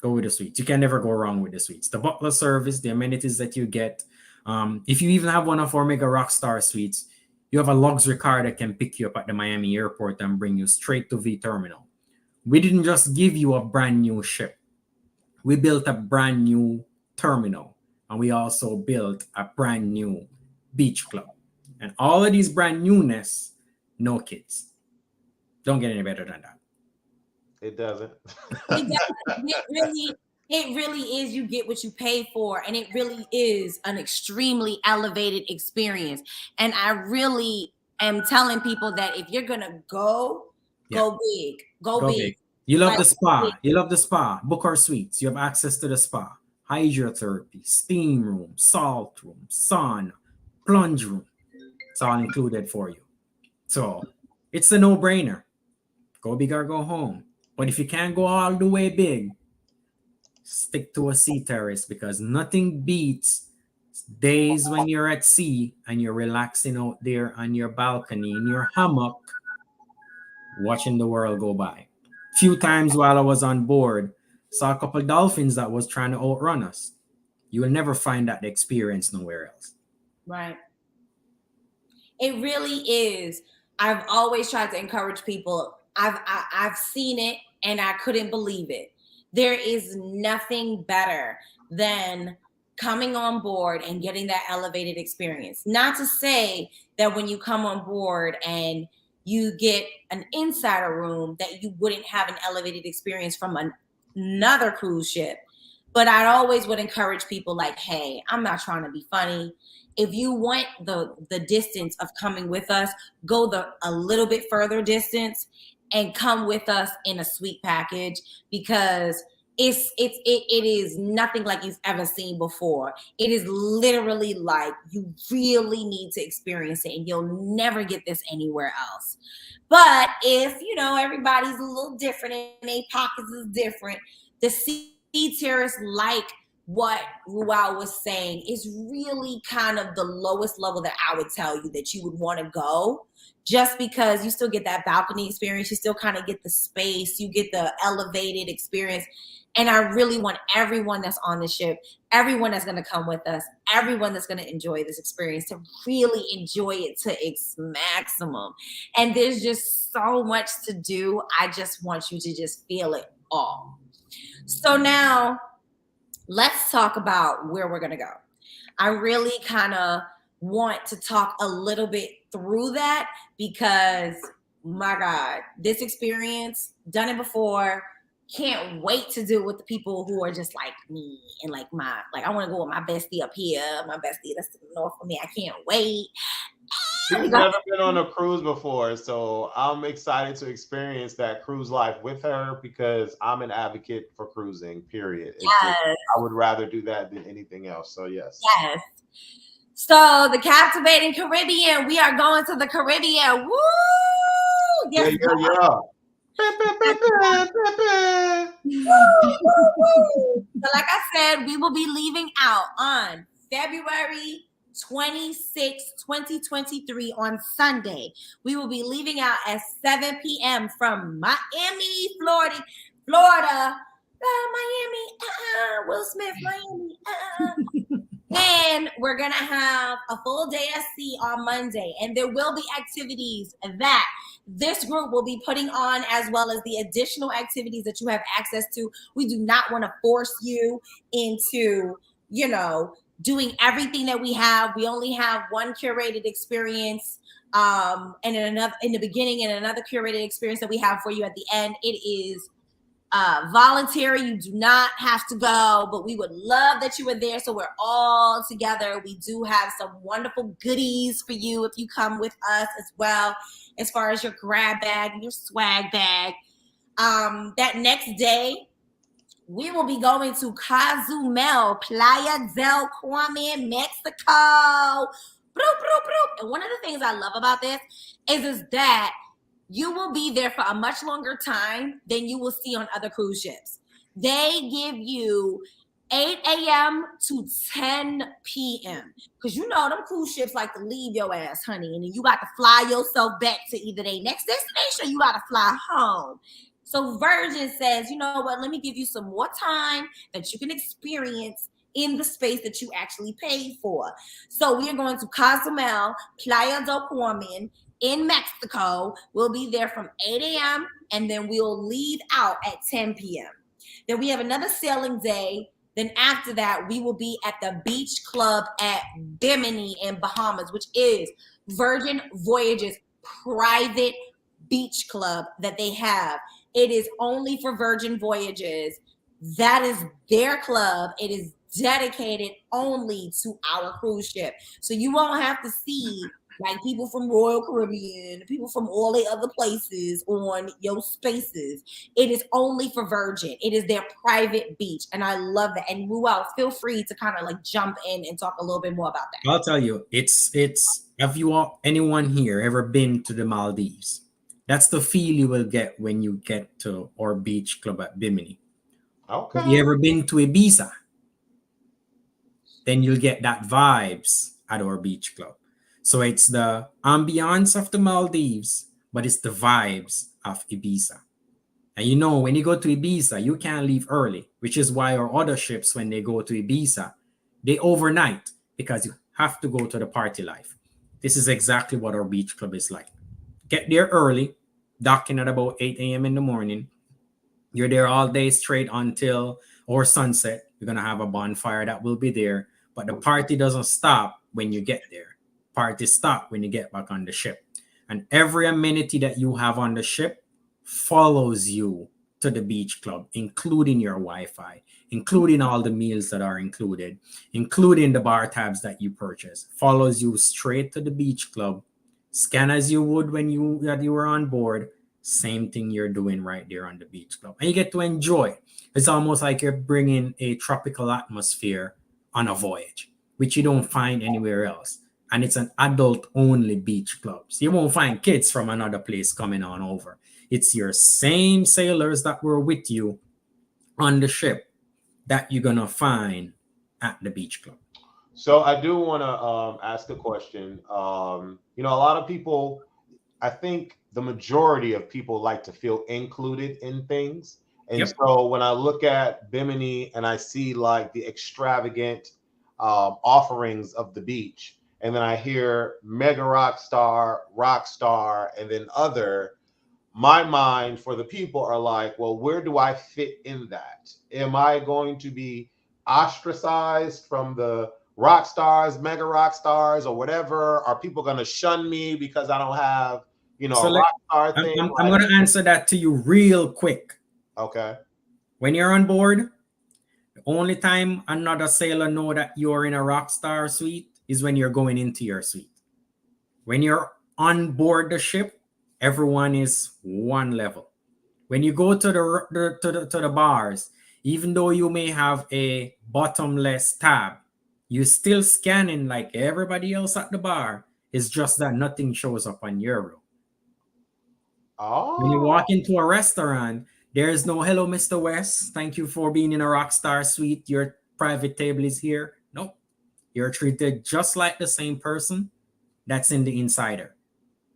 Go with the suites. You can never go wrong with the suites. The butler service, the amenities that you get. If you even have one of our Mega Rockstar suites, you have a luxury car that can pick you up at the Miami airport and bring you straight to V Terminal. We didn't just give you a brand new ship. We built a brand new terminal, and we also built a brand new beach club. And all of these brand newness, no kids. Don't get any better than that. It doesn't. It really is. You get what you pay for, and it really is an extremely elevated experience. And I really am telling people that if you're gonna go, go big, go big. You love the spa. You love the spa. Book our suites. You have access to the spa, hydrotherapy, steam room, salt room, sauna, plunge room. It's all included for you. So it's a no-brainer. Go big or go home. But if you can't go all the way big, stick to a sea terrace, because nothing beats days when you're at sea and you're relaxing out there on your balcony in your hammock, watching the world go by. Few times while I was on board, saw a couple dolphins that was trying to outrun us. You will never find that experience nowhere else. Right. It really is. I've always tried to encourage people. I've seen it and I couldn't believe it. There is nothing better than coming on board and getting that elevated experience. Not to say that when you come on board and you get an insider room that you wouldn't have an elevated experience from another cruise ship. But I always would encourage people like, hey, I'm not trying to be funny. If you want the distance of coming with us, go a little bit further distance and come with us in a suite package, because it is nothing like you've ever seen before. It is literally like you really need to experience it, and you'll never get this anywhere else. But if everybody's a little different and their pockets is different, the sea terrace, like what Rual was saying, is really kind of the lowest level that I would tell you that you would want to go, just because you still get that balcony experience. You still kind of get the space, you get the elevated experience. And I really want everyone that's on the ship, everyone that's going to come with us, everyone that's going to enjoy this experience to really enjoy it to its maximum. And there's just so much to do. I just want you to just feel it all. So now let's talk about where we're going to go. I really kind of want to talk a little bit through that, because my God, this experience, done it before, can't wait to do it with the people who are just like me and like I want to go with my bestie up here, my bestie that's to the north of me. I can't wait. She's never been on a cruise before, so I'm excited to experience that cruise life with her, because I'm an advocate for cruising, period. Yes. I would rather do that than anything else. So yes. Yes. So the captivating Caribbean, we are going to the Caribbean. Woo! Yes. Yeah. So like I said, we will be leaving out on February 26, 2023 on Sunday. We will be leaving out at 7 p.m. from Miami, Florida. Miami, Will Smith, Miami, And we're gonna have a full day at sea on Monday, and there will be activities that this group will be putting on, as well as the additional activities that you have access to. We do not want to force you into, doing everything that we have. We only have one curated experience, and in the beginning, and another curated experience that we have for you at the end. It is voluntary. You do not have to go, but we would love that you were there, so we're all together. We do have some wonderful goodies for you if you come with us as well, as far as your grab bag and your swag bag. That next day, we will be going to Cozumel, Playa del Carmen, Mexico. And one of the things I love about this is that you will be there for a much longer time than you will see on other cruise ships. They give you 8 a.m. to 10 p.m. Because them cruise ships like to leave your ass, honey. And then you got to fly yourself back to either their next destination or you got to fly home. So Virgin says, you know what, let me give you some more time that you can experience in the space that you actually paid for. So we are going to Cozumel, Playa del Carmen, in Mexico. We'll be there from 8 a.m. and then we'll leave out at 10 p.m. Then we have another sailing day. Then after that, we will be at the beach club at Bimini in Bahamas, which is Virgin Voyages' private beach club that they have. It is only for Virgin Voyages. That is their club. It is dedicated only to our cruise ship. So you won't have to see like people from Royal Caribbean, people from all the other places on your spaces. It is only for Virgin. It is their private beach. And I love that. And Ruel, feel free to kind of like jump in and talk a little bit more about that. I'll tell you, have you all, anyone here ever been to the Maldives? That's the feel you will get when you get to our beach club at Bimini. Okay. Have you ever been to Ibiza? Then you'll get that vibes at our beach club. So it's the ambiance of the Maldives, but it's the vibes of Ibiza. And when you go to Ibiza, you can't leave early, which is why our other ships, when they go to Ibiza, they overnight because you have to go to the party life. This is exactly what our beach club is like. Get there early, dock in at about 8 a.m. in the morning. You're there all day straight until or sunset. You're going to have a bonfire that will be there, but the party doesn't stop when you get there. Party stop when you get back on the ship. And every amenity that you have on the ship follows you to the beach club, including your Wi-Fi, including all the meals that are included, including the bar tabs that you purchase, follows you straight to the beach club. Scan as you would when you were on board. Same thing you're doing right there on the beach club. And you get to enjoy. It's almost like you're bringing a tropical atmosphere on a voyage, which you don't find anywhere else. And it's an adult-only beach club. So you won't find kids from another place coming on over. It's your same sailors that were with you on the ship that you're going to find at the beach club. So I do want to ask a question. A lot of people, I think the majority of people like to feel included in things. And so when I look at Bimini and I see like the extravagant offerings of the beach, and then I hear Mega Rockstar, and then other, my mind for the people are like, well, where do I fit in that? Am I going to be ostracized from the rock stars, mega rock stars, or whatever? Are people going to shun me because I don't have, a rock star thing? I'm going to answer that to you real quick. Okay. When you're on board, the only time another sailor know that you're in a rock star suite is when you're going into your suite. When you're on board the ship, everyone is one level. When you go to the bars, even though you may have a bottomless tab, you're still scanning like everybody else at the bar. It's just that nothing shows up on your room. Oh. When you walk into a restaurant, there is no "Hello, Mr. West. Thank you for being in a Rockstar suite. Your private table is here." Nope. You're treated just like the same person that's in the Insider.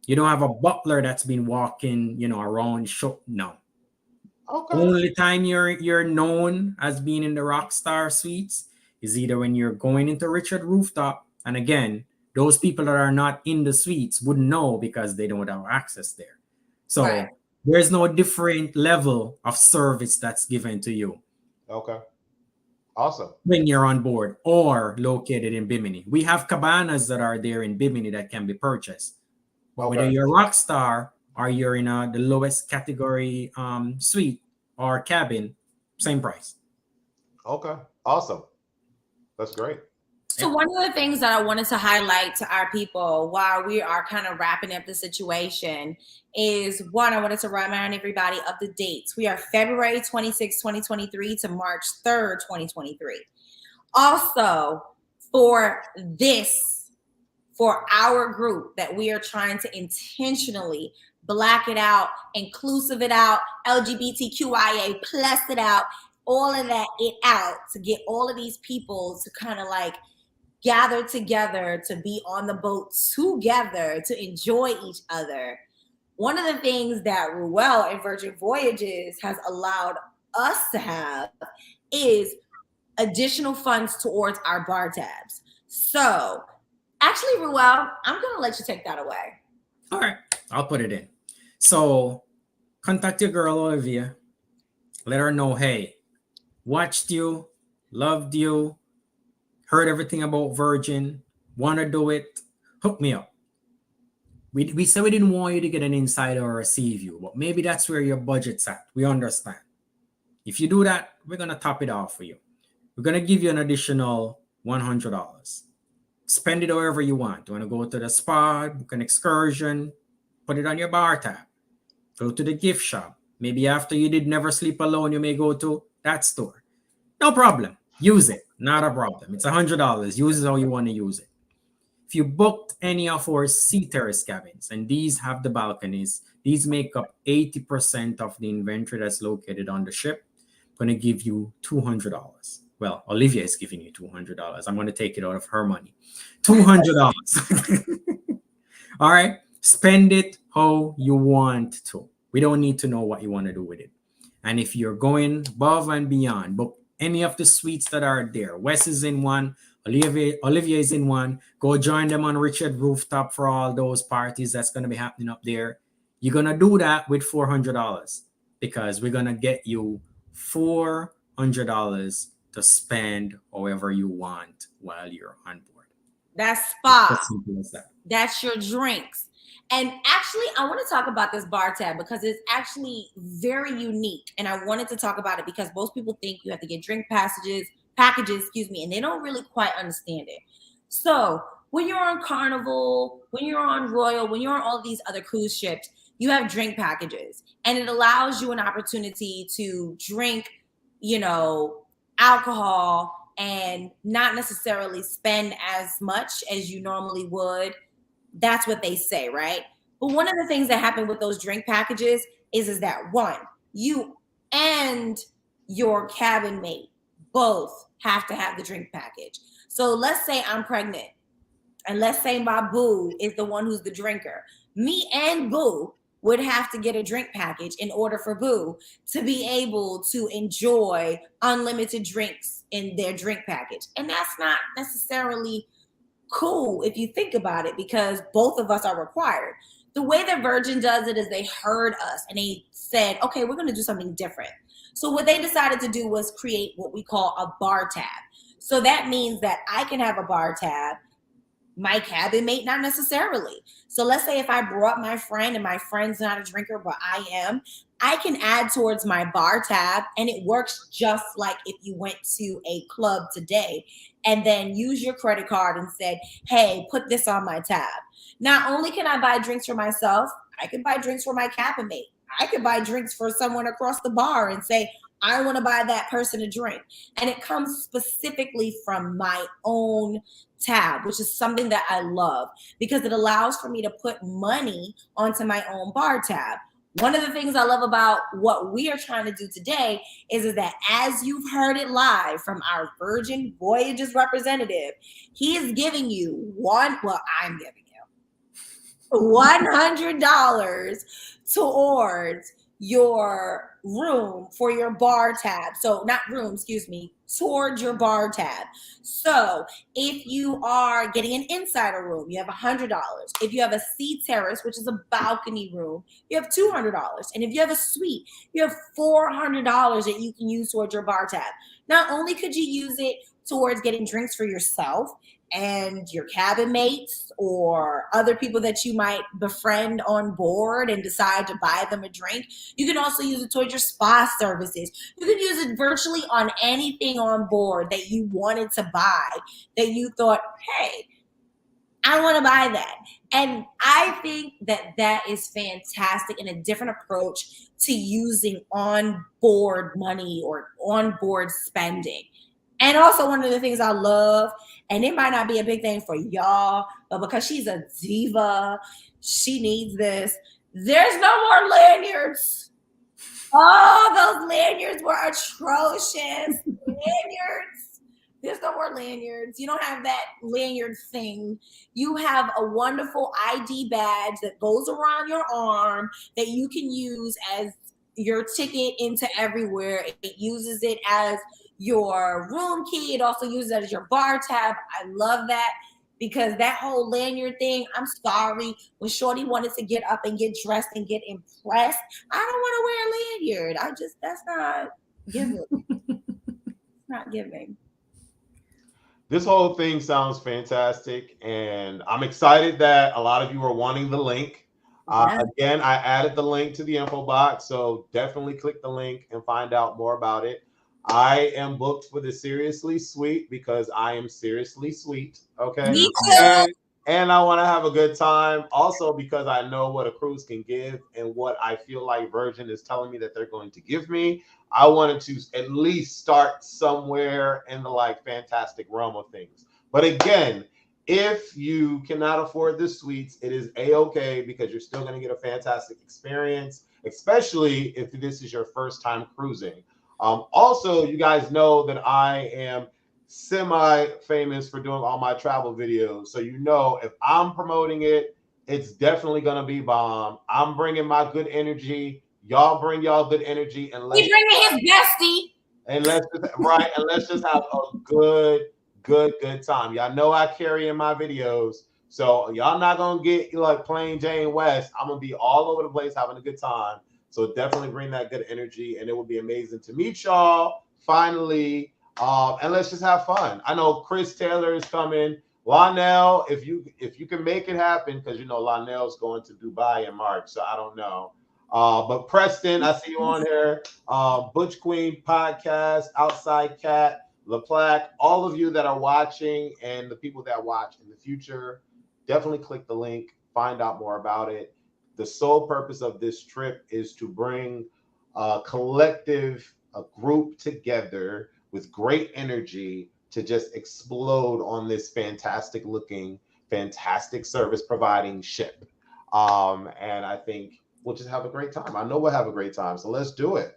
You don't have a butler that's been walking, around show. No. Okay. Only time you're known as being in the Rockstar suites is either when you're going into Richard Rooftop, and again, those people that are not in the suites wouldn't know because they don't have access there. Right. So there's no different level of service that's given to you Okay. Awesome. when you're on board or located in Bimini. We have cabanas that are there in Bimini that can be purchased. But whether Okay. you're a Rockstar or you're in the lowest category suite or cabin, same price. Okay. Awesome. That's great. So one of the things that I wanted to highlight to our people while we are kind of wrapping up the situation is, one, I wanted to remind everybody of the dates. We are February 26, 2023 to March 3rd, 2023. Also, for our group that we are trying to intentionally black it out, inclusive it out, LGBTQIA plus it out, all of that it out, to get all of these people to kind of like gather together, to be on the boat together, to enjoy each other. One of the things that Ruel and Virgin Voyages has allowed us to have is additional funds towards our bar tabs. So actually, Ruel, I'm going to let you take that away. All right, I'll put it in. So contact your girl, Olivia. Let her know, hey, watched you, loved you, heard everything about Virgin, want to do it, hook me up. We said we didn't want you to get an insider or a sea view, but maybe that's where your budget's at. We understand. If you do that, we're going to top it off for you. We're going to give you an additional $100. Spend it however you want. You want to go to the spa, book an excursion, put it on your bar tab. Go to the gift shop. Maybe after you did Never Sleep Alone, you may go to that store. No problem. Use it. Not a problem. It's $100. Use it how you want to use it. If you booked any of our sea terrace cabins, and these have the balconies, these make up 80% of the inventory that's located on the ship. I'm going to give you $200. Well, Olivia is giving you $200. I'm going to take it out of her money. $200. All right. Spend it how you want to. We don't need to know what you want to do with it. And if you're going above and beyond, book any of the suites that are there. Wes is in one. Olivia is in one. Go join them on Richard Rooftop for all those parties that's going to be happening up there. You're going to do that with $400 because we're going to get you $400 to spend however you want while you're on board. That's spa. As simple as that. That's your drinks. And actually, I want to talk about this bar tab because it's actually very unique. And I wanted to talk about it because most people think you have to get drink packages, and they don't really quite understand it. So when you're on Carnival, when you're on Royal, when you're on all these other cruise ships, you have drink packages. And it allows you an opportunity to drink, alcohol and not necessarily spend as much as you normally would. That's what they say, right? But one of the things that happen with those drink packages is that, one, you and your cabin mate both have to have the drink package. So let's say I'm pregnant, and let's say my boo is the one who's the drinker. Me and boo would have to get a drink package in order for boo to be able to enjoy unlimited drinks in their drink package. And that's not necessarily cool if you think about it, because both of us are required. The way that Virgin does it is they heard us and they said, okay, we're going to do something different. So what they decided to do was create what we call a bar tab. So that means that I can have a bar tab, my cabin mate not necessarily. So let's say if I brought my friend and my friend's not a drinker, but I am, I can add towards my bar tab, and it works just like if you went to a club today and then use your credit card and said, hey, put this on my tab. Not only can I buy drinks for myself, I can buy drinks for my cabin mate. I could buy drinks for someone across the bar and say, I want to buy that person a drink. And it comes specifically from my own tab, which is something that I love because it allows for me to put money onto my own bar tab. One of the things I love about what we are trying to do today is that as you've heard it live from our Virgin Voyages representative, he is giving you I'm giving you $100 towards your room for your bar tab. So not room, excuse me, towards your bar tab. So if you are getting an insider room, you have $100. If you have a sea terrace, which is a balcony room, you have $200. And if you have a suite, you have $400 that you can use towards your bar tab. Not only could you use it towards getting drinks for yourself and your cabin mates or other people that you might befriend on board and decide to buy them a drink, you can also use it towards your spa services. You can use it virtually on anything on board that you wanted to buy, that you thought, hey, I want to buy that. And I think that that is fantastic and a different approach to using on-board money or on-board spending. And also one of the things I love, and it might not be a big thing for y'all, but because she's a diva, she needs this. There's no more lanyards. Oh, those lanyards were atrocious. Lanyards. There's no more lanyards. You don't have that lanyard thing. You have a wonderful ID badge that goes around your arm that you can use as your ticket into everywhere. It uses it as your room key. It also uses it as your bar tab. I love that because that whole lanyard thing, I'm sorry, when Shorty wanted to get up and get dressed and get impressed, I don't want to wear a lanyard. That's not giving. It's not giving. This whole thing sounds fantastic, and I'm excited that a lot of you are wanting the link. Again, I added the link to the info box, so definitely click the link and find out more about it. I am booked for the Seriously Sweet because I am seriously sweet. Okay. Me too. And I want to have a good time. Also, because I know what a cruise can give and what I feel like Virgin is telling me that they're going to give me. I wanted to at least start somewhere in the like fantastic realm of things. But again, if you cannot afford the suites, it is a-okay because you're still going to get a fantastic experience, especially if this is your first time cruising. Also, you guys know that I am semi-famous for doing all my travel videos. So you know if I'm promoting it, it's definitely going to be bomb. I'm bringing my good energy. Y'all bring y'all good energy. And He bringing his bestie. And let's just have a good time. Y'all know I carry in my videos. So y'all not going to get like plain Jane West. I'm going to be all over the place having a good time. So definitely bring that good energy, and it will be amazing to meet y'all finally. And let's just have fun. I know Chris Taylor is coming. Lionel, if you can make it happen, because you know Lionel's going to Dubai in March, so I don't know. But Preston, I see you on here. Butch Queen Podcast, Outside Cat, LaPlaque, all of you that are watching, and the people that watch in the future, definitely click the link, find out more about it. The sole purpose of this trip is to bring a group together with great energy to just explode on this fantastic looking, fantastic service providing ship. And I think we'll just have a great time. I know we'll have a great time. So let's do it.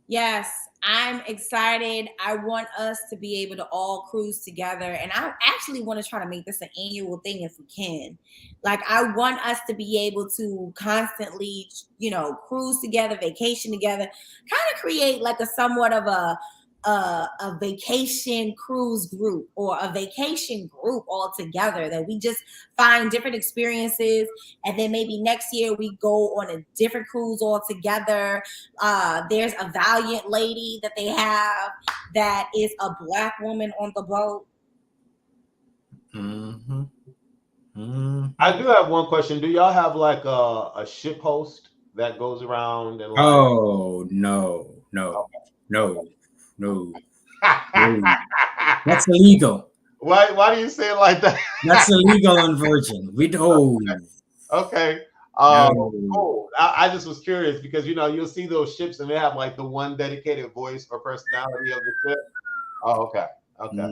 Yes, I'm excited. I want us to be able to all cruise together. And I actually want to try to make this an annual thing if we can. Like, I want us to be able to constantly, cruise together, vacation together, kind of create like a somewhat of a vacation cruise group or a vacation group all together, that we just find different experiences, and then maybe next year we go on a different cruise all together. There's a Valiant lady that they have that is a Black woman on the boat. Mm-hmm. Mm-hmm. I do have one question. Do y'all have like a ship host that goes around and like? Oh no. That's illegal. Why do you say it like that? That's illegal on Virgin. We don't. Okay. No. Cool. I just was curious because you'll see those ships and they have like the one dedicated voice or personality of the ship. Oh, okay. No.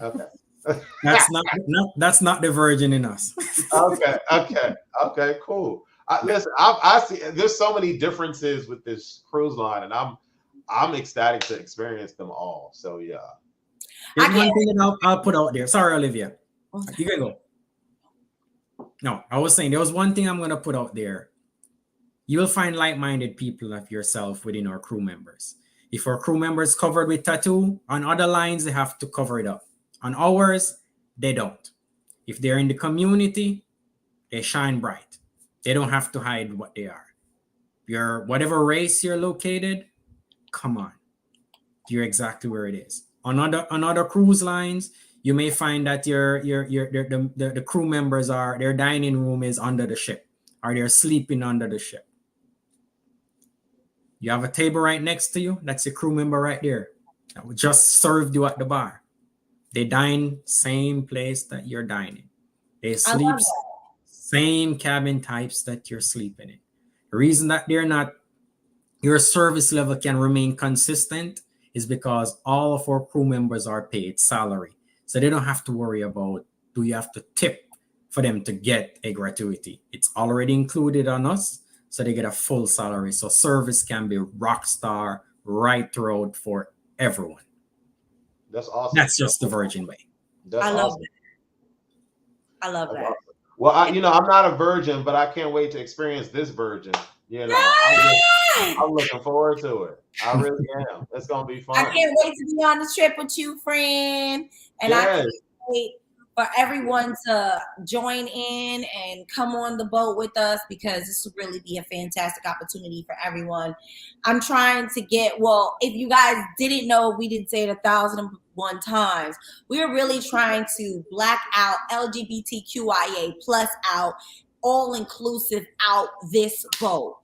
Okay. That's not the Virgin in us. Okay. Cool. Listen, I see. There's so many differences with this cruise line, and I'm ecstatic to experience them all. So yeah. There's one thing that I'll put out there. Sorry, Olivia. You can go. No, I was saying there was one thing I'm going to put out there. You will find like-minded people of yourself within our crew members. If our crew member is covered with tattoo, on other lines, they have to cover it up. On ours, they don't. If they're in the community, they shine bright. They don't have to hide what they are. You're whatever race you're located, come on. You're exactly where it is. On other cruise lines, you may find that the crew members are their dining room is under the ship, or they're sleeping under the ship. You have a table right next to you. That's your crew member right there. That will just serve you at the bar. They dine same place that you're dining. They sleep same cabin types that you're sleeping in. The reason that they're not, your service level can remain consistent is because all of our crew members are paid salary. So they don't have to worry about, do you have to tip for them to get a gratuity? It's already included on us. So they get a full salary. So service can be Rockstar right throughout for everyone. That's awesome. That's just the Virgin way. I love it. I love that. Awesome. Well, I'm not a virgin, but I can't wait to experience this virgin. I'm looking forward to it. I really am. It's gonna be fun. I can't wait to be on the trip with you, friend. And I can't wait for everyone to join in and come on the boat with us, because this will really be a fantastic opportunity for everyone. I'm trying to get, well, if you guys didn't know, we didn't say it 1,001 times. We're really trying to black out, LGBTQIA plus out, all inclusive out this boat.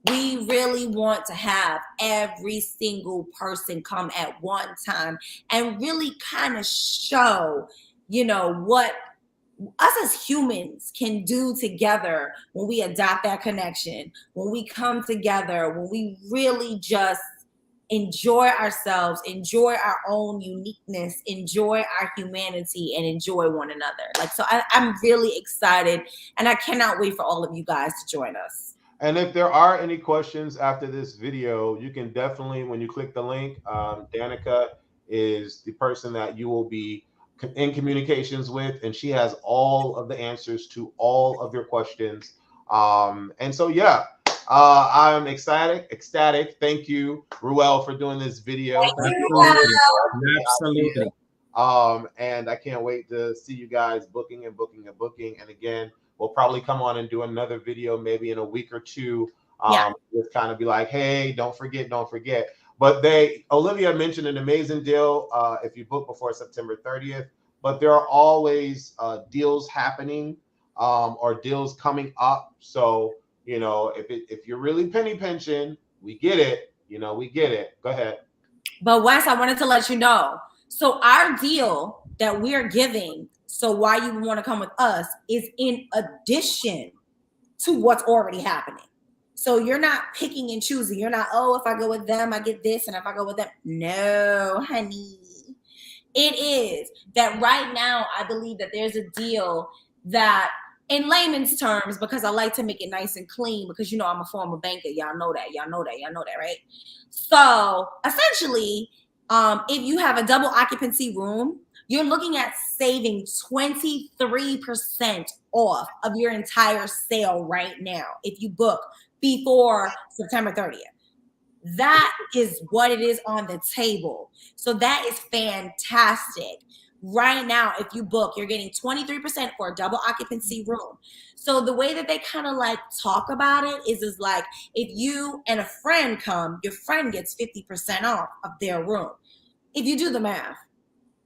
We really want to have every single person come at one time and really kind of show, what us as humans can do together when we adopt that connection, when we come together, when we really just enjoy ourselves, enjoy our own uniqueness, enjoy our humanity, and enjoy one another. So I'm really excited, and I cannot wait for all of you guys to join us. And if there are any questions after this video, you can definitely, when you click the link, Danica is the person that you will be in communications with, and she has all of the answers to all of your questions. And so, yeah, I'm ecstatic. Thank you, Ruel, for doing this video. Absolutely. And I can't wait to see you guys booking. And again, we'll probably come on and do another video maybe in a week or two. Just kind of be like, hey, don't forget. But Olivia mentioned an amazing deal if you book before September 30th. But there are always deals happening or deals coming up. So, if you're really penny pinching, we get it. We get it. Go ahead. But Wes, I wanted to let you know. So our deal that we're giving, so why you would want to come with us, is in addition to what's already happening. So you're not picking and choosing. You're not, if I go with them, I get this. And if I go with them, no, honey. It is that right now, I believe that there's a deal that, in layman's terms, because I like to make it nice and clean, because, I'm a former banker. Y'all know that, right? So essentially, if you have a double occupancy room, you're looking at saving 23% off of your entire sale right now if you book before September 30th. That is what it is on the table. So that is fantastic. Right now, if you book, you're getting 23% for a double occupancy room. So the way that they kind of talk about it is like, if you and a friend come, your friend gets 50% off of their room. If you do the math,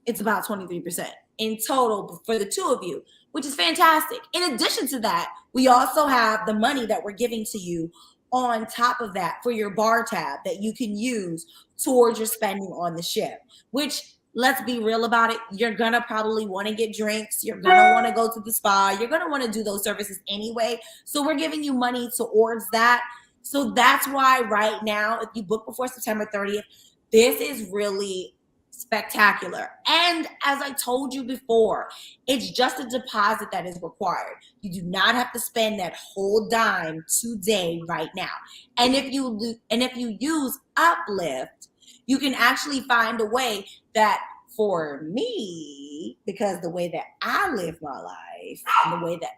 it's about 23% in total for the two of you, which is fantastic. In addition to that, we also have the money that we're giving to you on top of that for your bar tab that you can use towards your spending on the ship, which, let's be real about it, you're going to probably want to get drinks. You're going to want to go to the spa. You're going to want to do those services anyway. So we're giving you money towards that. So that's why right now, if you book before September 30th, this is really spectacular. And as I told you before, it's just a deposit that is required. You do not have to spend that whole dime today right now. And if you use Uplift, you can actually find a way that, for me, because the way that I live my life and the way that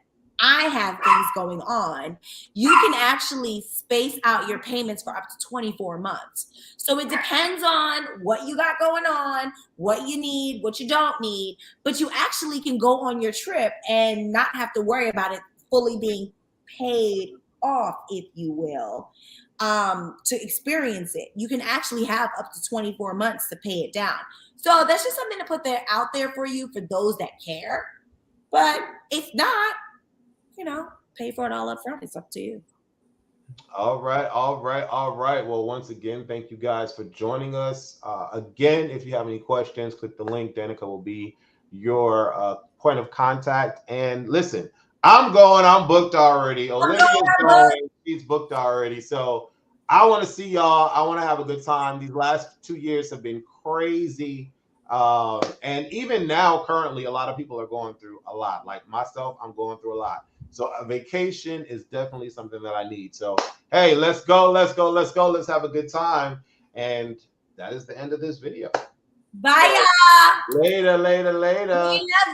I have things going on, you can actually space out your payments for up to 24 months. So it depends on what you got going on, what you need, what you don't need, but you actually can go on your trip and not have to worry about it fully being paid off, if you will, to experience it. You can actually have up to 24 months to pay it down. So that's just something to put there out there for you, for those that care. But if not, pay for it all up front. It's up to you. All right, all right, all right. Well, once again, thank you guys for joining us. Again, if you have any questions, click the link. Danica will be your point of contact. And listen, I'm going. I'm booked already. Olivia's going. She's booked already. So I want to see y'all. I want to have a good time. These last 2 years have been crazy. And even now, currently, a lot of people are going through a lot. Like myself, I'm going through a lot. So a vacation is definitely something that I need. So hey, let's go, let's go, let's go. Let's have a good time. And that is the end of this video. Bye, y'all. Later, later, later. We love